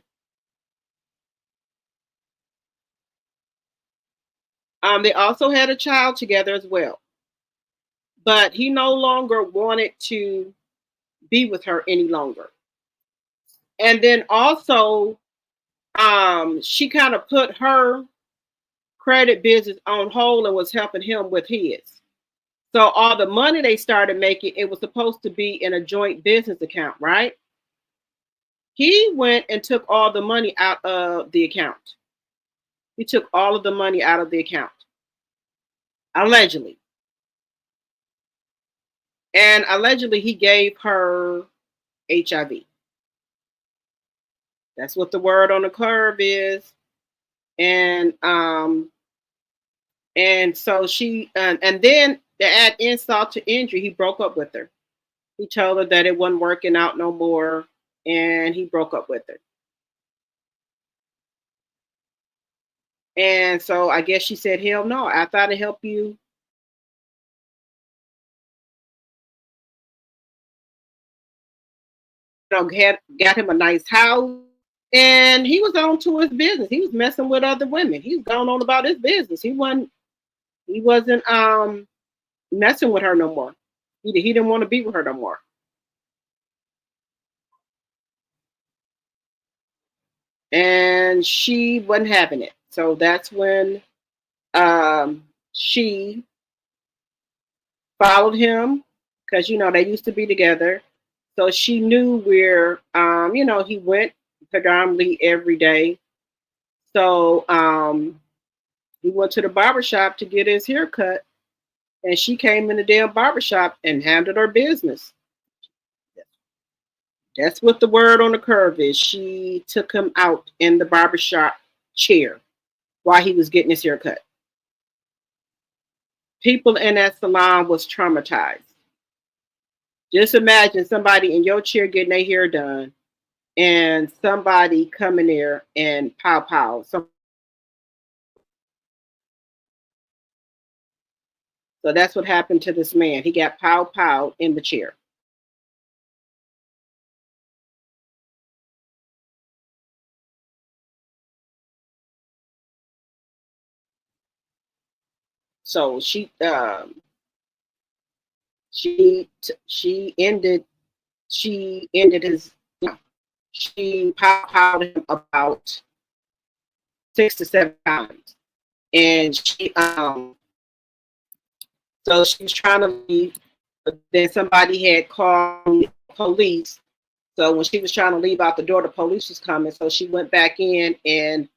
They also had a child together as well. But he no longer wanted to be with her any longer. And then also, she kind of put her credit business on hold and was helping him with his. So all the money they started making, it was supposed to be in a joint business account, right? He went and took all the money out of the account. He took all of the money out of the account, allegedly. And allegedly, he gave her HIV. That's what the word on the curve is. And so she and then to add insult to injury, he broke up with her. He told her that it wasn't working out no more, and he broke up with her. And so I guess she said, "Hell no! I thought to help you." Got him a nice house, and he was on to his business. He was messing with other women. He was going on about his business. He wasn't messing with her no more. He didn't want to be with her no more. And she wasn't having it. So that's when she followed him because they used to be together. So she knew where he went predominantly every day. So he went to the barber shop to get his hair cut, and she came in the damn barber shop and handled her business. That's what the word on the curve is. She took him out in the barbershop chair while he was getting his hair cut. People in that salon was traumatized. Just imagine somebody in your chair getting their hair done and somebody coming there and pow pow. So that's what happened to this man. He got pow pow in the chair. So she ended his. She pow powed him about 6 to 7 times, and so she was trying to leave, but then somebody had called the police. So when she was trying to leave out the door, the police was coming. So she went back in and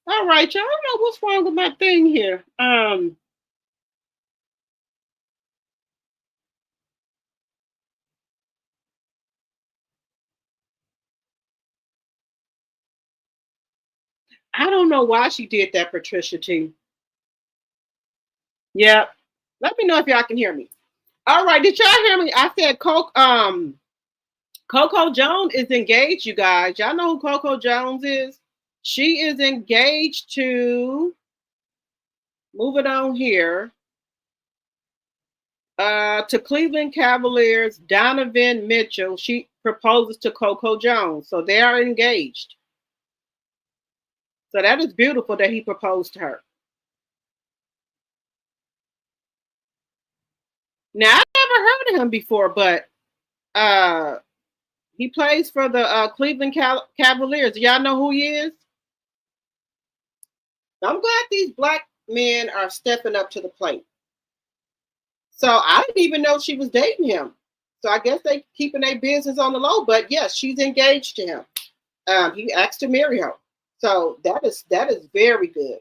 All right, y'all. I don't know what's wrong with my thing here. I don't know why she did that, Patricia T. Yeah. Let me know if y'all can hear me. All right, did y'all hear me? I said Coco Jones is engaged, you guys. Y'all know who Coco Jones is? She is engaged to, move it on here, to Cleveland Cavaliers Donovan Mitchell. She proposes to Coco Jones. So they are engaged. So that is beautiful that he proposed to her. Now, I've never heard of him before, but he plays for the Cleveland Cavaliers. Do y'all know who he is? I'm glad these black men are stepping up to the plate. So I didn't even know she was dating him. So I guess they keeping their business on the low. But yes, she's engaged to him. He asked to marry her. So that is very good.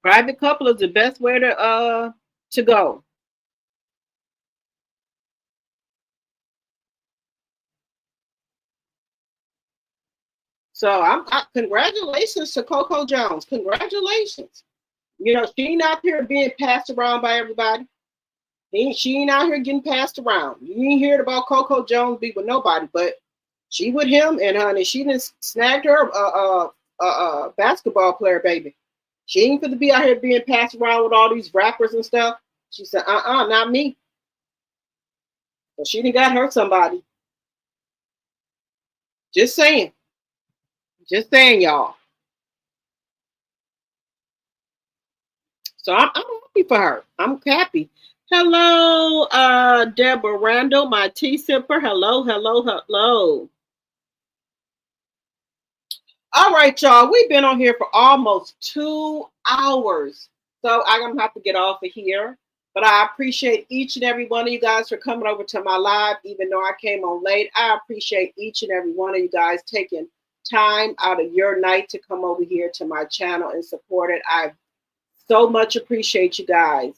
Private couple is the best way to go. So congratulations to Coco Jones. Congratulations. You know, she ain't out here being passed around by everybody. She ain't out here getting passed around. You ain't heard about Coco Jones be with nobody, but she with him, and honey, she done snagged her a basketball player, baby. She ain't gonna be out here being passed around with all these rappers and stuff. She said, not me. So she done got her somebody. Just saying. Just saying, y'all. So I'm happy for her. I'm happy. Hello, Deborah Randall, my tea sipper. Hello, hello, hello. All right, y'all. We've been on here for almost 2 hours. So I'm going to have to get off of here. But I appreciate each and every one of you guys for coming over to my live, even though I came on late. I appreciate each and every one of you guys taking time out of your night to come over here to my channel and support it. I so much appreciate you guys.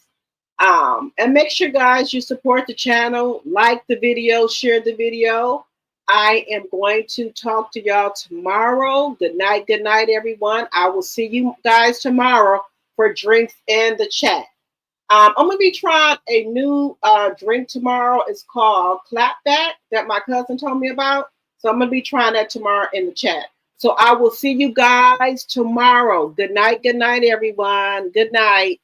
And make sure, guys, you support the channel, like the video, share the video. I am going to talk to y'all tomorrow. Good night, everyone. I will see you guys tomorrow for drinks in the chat. I'm going to be trying a new drink tomorrow. It's called Clapback that my cousin told me about. So I'm going to be trying that tomorrow in the chat. So I will see you guys tomorrow. Good night, everyone. Good night.